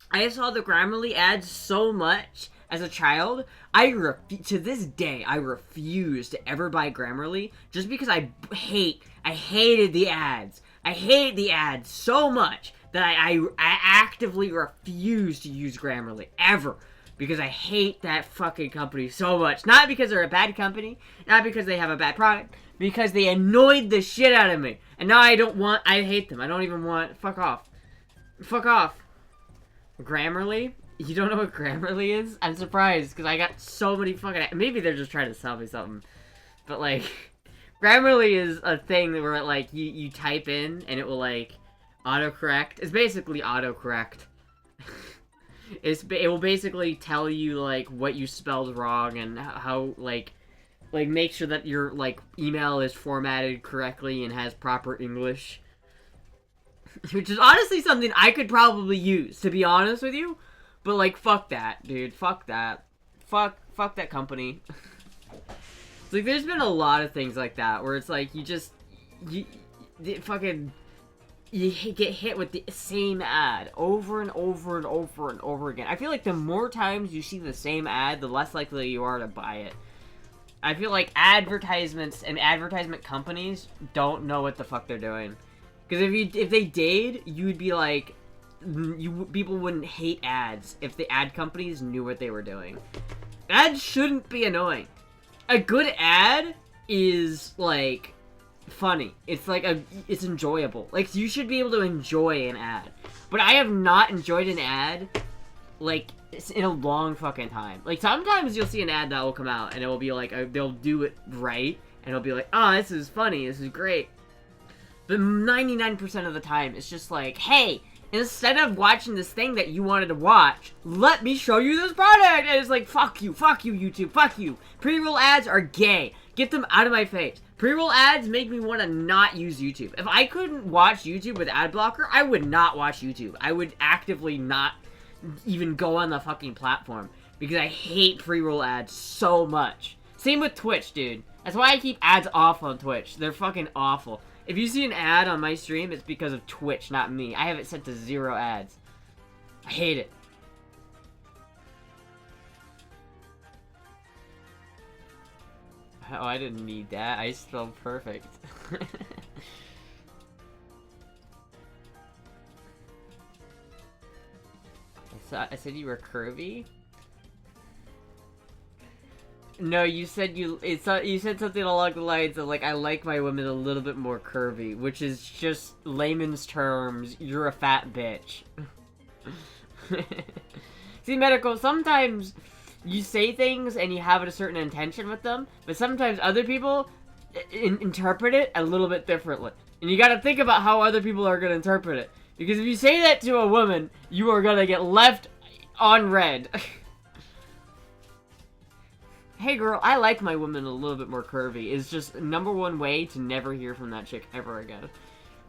I saw the Grammarly ads so much as a child. To this day, I refuse to ever buy Grammarly just because I hated the ads. I hated the ads so much that I actively refuse to use Grammarly ever, because I hate that fucking company so much. Not because they're a bad company, not because they have a bad product, because they annoyed the shit out of me. And now I hate them. I don't even want, fuck off. Fuck off. Grammarly? You don't know what Grammarly is? I'm surprised, because I got so many fucking... Maybe they're just trying to sell me something. But, like, Grammarly is a thing where, like, you type in, and it will, like, autocorrect. It's basically autocorrect. It will basically tell you, like, what you spelled wrong, and how, like, make sure that your, like, email is formatted correctly and has proper English. Which is honestly something I could probably use, to be honest with you. But, like, fuck that, dude. Fuck that. Fuck that company. It's like, there's been a lot of things like that, where it's like, you get hit with the same ad over and over and over and over again. I feel like the more times you see the same ad, the less likely you are to buy it. I feel like advertisements and advertisement companies don't know what the fuck they're doing. Because if they did, you would be like... people wouldn't hate ads if the ad companies knew what they were doing. Ads shouldn't be annoying. A good ad is, like, funny. It's like it's enjoyable. Like, you should be able to enjoy an ad. But I have not enjoyed an ad, like, in a long fucking time. Like, sometimes you'll see an ad that will come out, and it will be like, they'll do it right, and it'll be like, oh, this is funny, this is great. But 99% of the time, it's just like, hey, instead of watching this thing that you wanted to watch, let me show you this product! And it's like, fuck you, YouTube, fuck you. Pre-roll ads are gay. Get them out of my face. Pre-roll ads make me want to not use YouTube. If I couldn't watch YouTube with ad blocker, I would not watch YouTube. I would actively not even go on the fucking platform. Because I hate pre-roll ads so much. Same with Twitch, dude. That's why I keep ads off on Twitch. They're fucking awful. If you see an ad on my stream, it's because of Twitch, not me. I have it set to 0 ads. I hate it. Oh, I didn't need that. I spelled perfect. I said you were curvy? No, you said you said something along the lines of, like, I like my women a little bit more curvy, which is just layman's terms, you're a fat bitch. See, Medical, sometimes you say things and you have a certain intention with them, but sometimes other people interpret it a little bit differently. And you gotta think about how other people are gonna interpret it. Because if you say that to a woman, you are gonna get left on red. Hey girl, I like my woman a little bit more curvy. Is just #1 way to never hear from that chick ever again.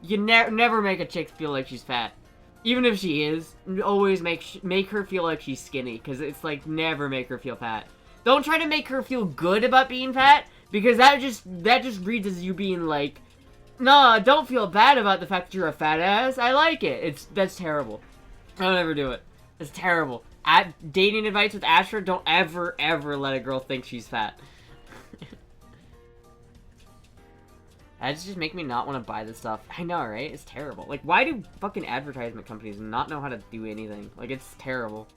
You never make a chick feel like she's fat. Even if she is, always make her feel like she's skinny, because it's like, never make her feel fat. Don't try to make her feel good about being fat, because that just reads as you being like, nah, don't feel bad about the fact that you're a fat ass, I like it. That's terrible. Don't ever do it. It's terrible. Dating advice with Astra, don't ever let a girl think she's fat. Ads just make me not want to buy this stuff. I know, right? It's terrible. Like, why do fucking advertisement companies not know how to do anything? Like, it's terrible.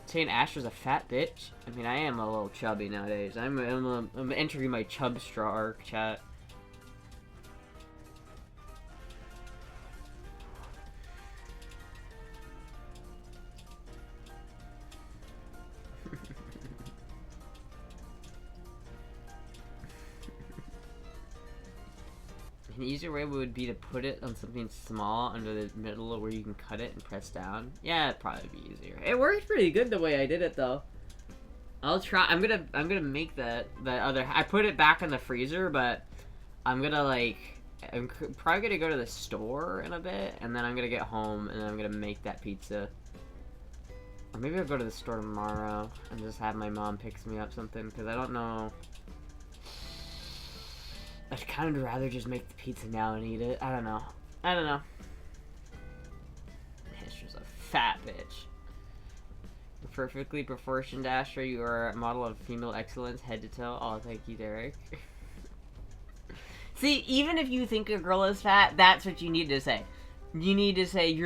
Saying Astra's a fat bitch? I mean, I am a little chubby nowadays. I'm entering my chub straw arc chat. An easier way would be to put it on something small under the middle where you can cut it and press down. Yeah, it'd probably be easier. It worked pretty good the way I did it though. I'll try. I'm gonna make that other. I put it back in the freezer, but I'm gonna like. I'm probably gonna go to the store in a bit, and then I'm gonna get home and I'm gonna make that pizza. Or maybe I'll go to the store tomorrow and just have my mom pick me up something, because I don't know. I'd kind of rather just make the pizza now and eat it. I don't know. Astra's a fat bitch. Perfectly proportioned Astra, you are a model of female excellence, head to toe. Oh, thank you, Derek. See, even if you think a girl is fat, that's what you need to say. You need to say,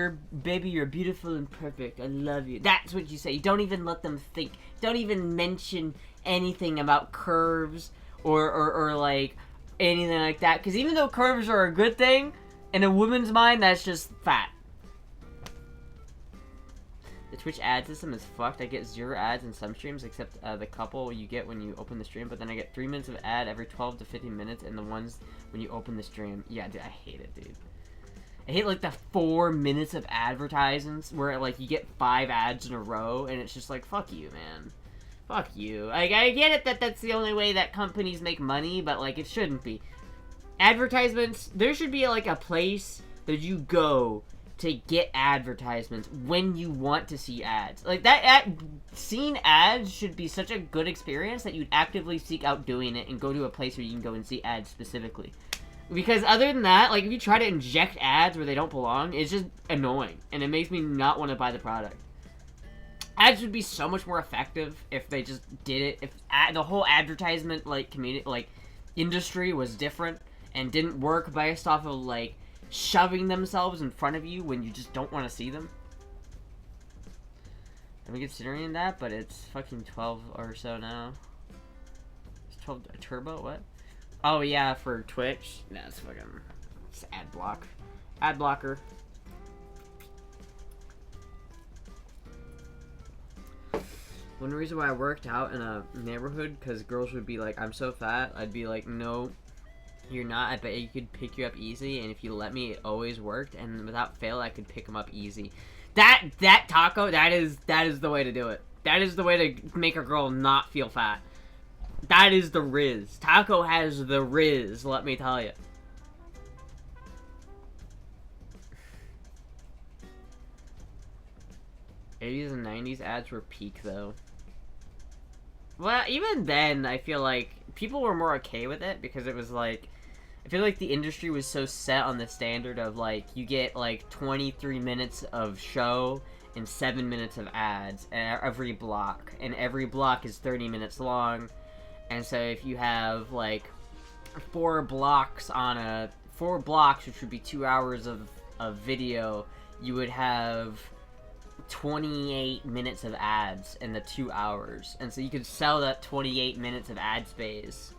baby, you're beautiful and perfect. I love you. That's what you say. You don't even let them think. Don't even mention anything about curves or like anything like that. Because even though curves are a good thing, in a woman's mind, that's just fat. The Twitch ad system is fucked. I get 0 ads in some streams, except the couple you get when you open the stream. But then I get 3 minutes of ad every 12 to 15 minutes, and the ones when you open the stream. Yeah, dude, I hate it, dude. I hate like the 4 minutes of advertisements where like you get 5 ads in a row, and it's just like, fuck you, man. Fuck you. Like, I get it that that's the only way that companies make money, but like it shouldn't be. Advertisements, there should be like a place that you go to get advertisements when you want to see ads. Like that seeing ads should be such a good experience that you'd actively seek out doing it and go to a place where you can go and see ads specifically. Because other than that, like if you try to inject ads where they don't belong, it's just annoying and it makes me not want to buy the product. Ads would be so much more effective if they just did it. If the whole advertisement like community, like industry was different and didn't work based off of like shoving themselves in front of you when you just don't want to see them. I'm considering that, but it's fucking 12 or so now. It's 12 turbo. What? Oh yeah, for Twitch? No, it's fucking... It's ad block. Ad blocker. One reason why I worked out in a neighborhood, because girls would be like, I'm so fat. I'd be like, no, you're not. I bet you could pick you up easy, and if you let me, it always worked, and without fail, I could pick them up easy. That taco, that is the way to do it. That is the way to make a girl not feel fat. That is the Riz. Taco has the Riz, let me tell you. '80s and '90s ads were peak, though. Well, even then, I feel like people were more okay with it because it was like, I feel like the industry was so set on the standard of like, you get like 23 minutes of show and 7 minutes of ads every block, and every block is 30 minutes long. And so if you have like 4 blocks, which would be 2 hours of video, you would have 28 minutes of ads in the 2 hours. And so you could sell that 28 minutes of ad space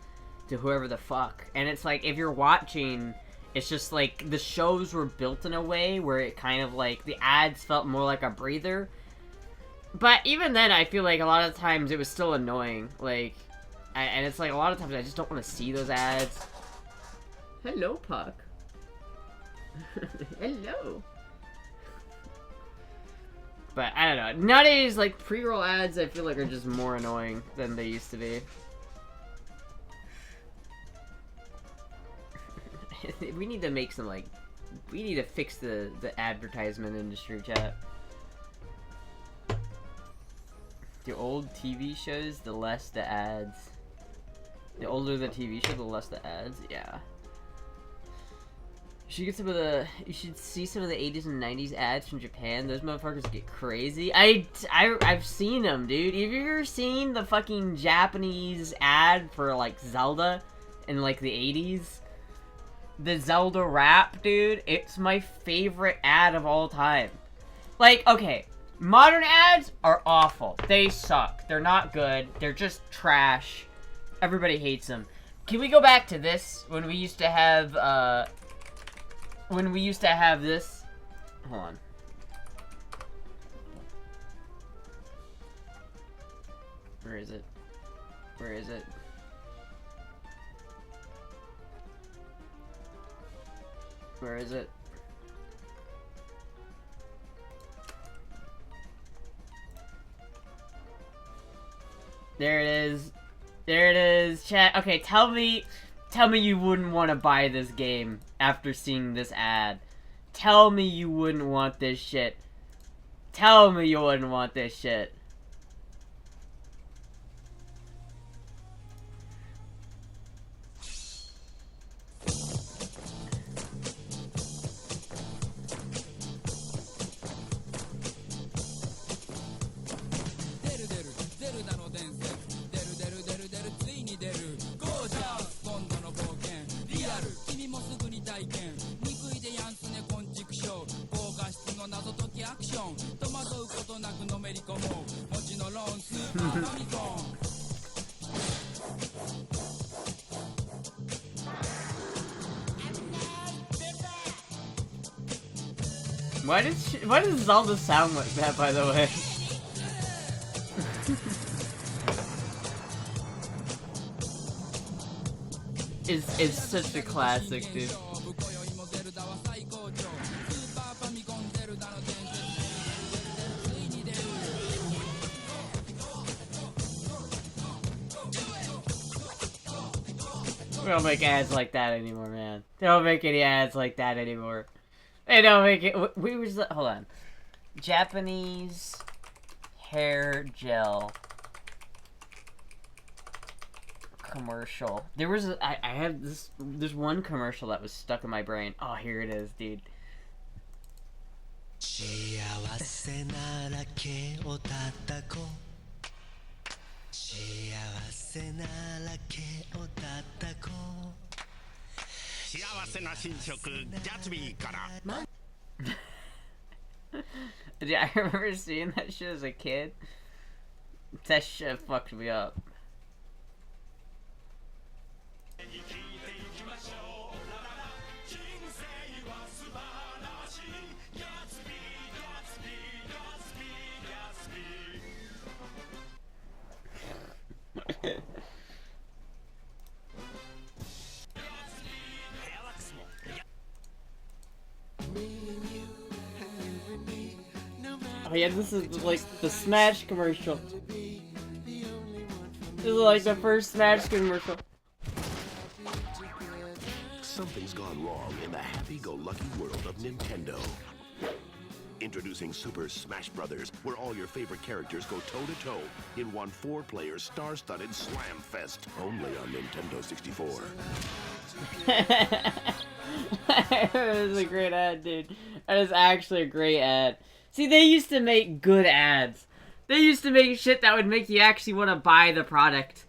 to whoever the fuck. And it's like, if you're watching, it's just like, the shows were built in a way where it kind of like, the ads felt more like a breather. But even then, I feel like a lot of times it was still annoying. Like, and it's like, a lot of times I just don't want to see those ads. Hello, Puck. Hello. But, I don't know. Nowadays, like, pre-roll ads, I feel like are just more annoying than they used to be. We need to make some, like... We need to fix the advertisement industry, chat. The old TV shows, the less the ads. The older the TV show, the less the ads. Yeah. You should get some of the. You should see some of the 80s and 90s ads from Japan. Those motherfuckers get crazy. I've seen them, dude. Have you ever seen the fucking Japanese ad for like Zelda in like the 80s? The Zelda rap, dude. It's my favorite ad of all time. Like, okay, modern ads are awful. They suck. They're not good. They're just trash. Everybody hates them. Can we go back to this when we used to have this? Hold on. Where is it? Where is it? Where is it? There it is. There it is, chat. Okay, tell me you wouldn't want to buy this game after seeing this ad. Tell me you wouldn't want this shit. Tell me you wouldn't want this shit. Why does Zelda sound like that, by the way? It's such a classic, dude. We don't make ads like that anymore, man. They don't make any ads like that anymore. They don't make it. We was hold on. Japanese hair gel commercial. There was I had this. There's one commercial that was stuck in my brain. Oh, here it is, dude. Dude, I remember seeing that shit as a kid. That shit fucked me up. Oh yeah, this is like the Smash commercial. This is like the first Smash commercial. Something's gone wrong in the happy-go-lucky world of Nintendo. Introducing Super Smash Brothers, where all your favorite characters go toe-to-toe in one 4-player star-studded slam fest, only on Nintendo 64. That is a great ad, dude. That is actually a great ad. See, they used to make good ads. They used to make shit that would make you actually want to buy the product.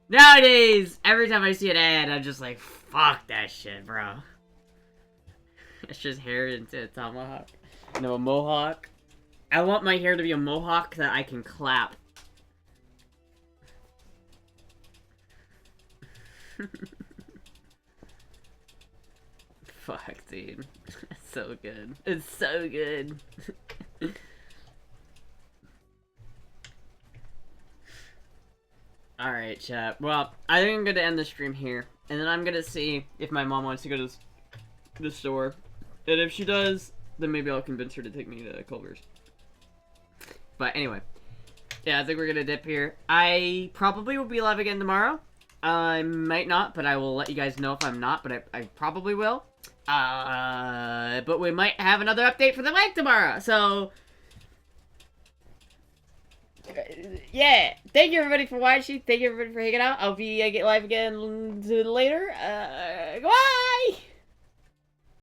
Nowadays, every time I see an ad, I'm just like, fuck that shit, bro. It's just hair into a tomahawk. No, a mohawk. I want my hair to be a mohawk that I can clap. Fuck, dude. It's so good. It's so good. Alright, chat. Well, I think I'm gonna end the stream here. And then I'm gonna see if my mom wants to go to the store. And if she does, then maybe I'll convince her to take me to Culver's. But anyway. Yeah, I think we're gonna dip here. I probably will be live again tomorrow. I might not, but I will let you guys know if I'm not, but I probably will. But we might have another update for the mic tomorrow, so... yeah, thank you everybody for watching. Thank you everybody for hanging out. I'll be get live again later. Goodbye!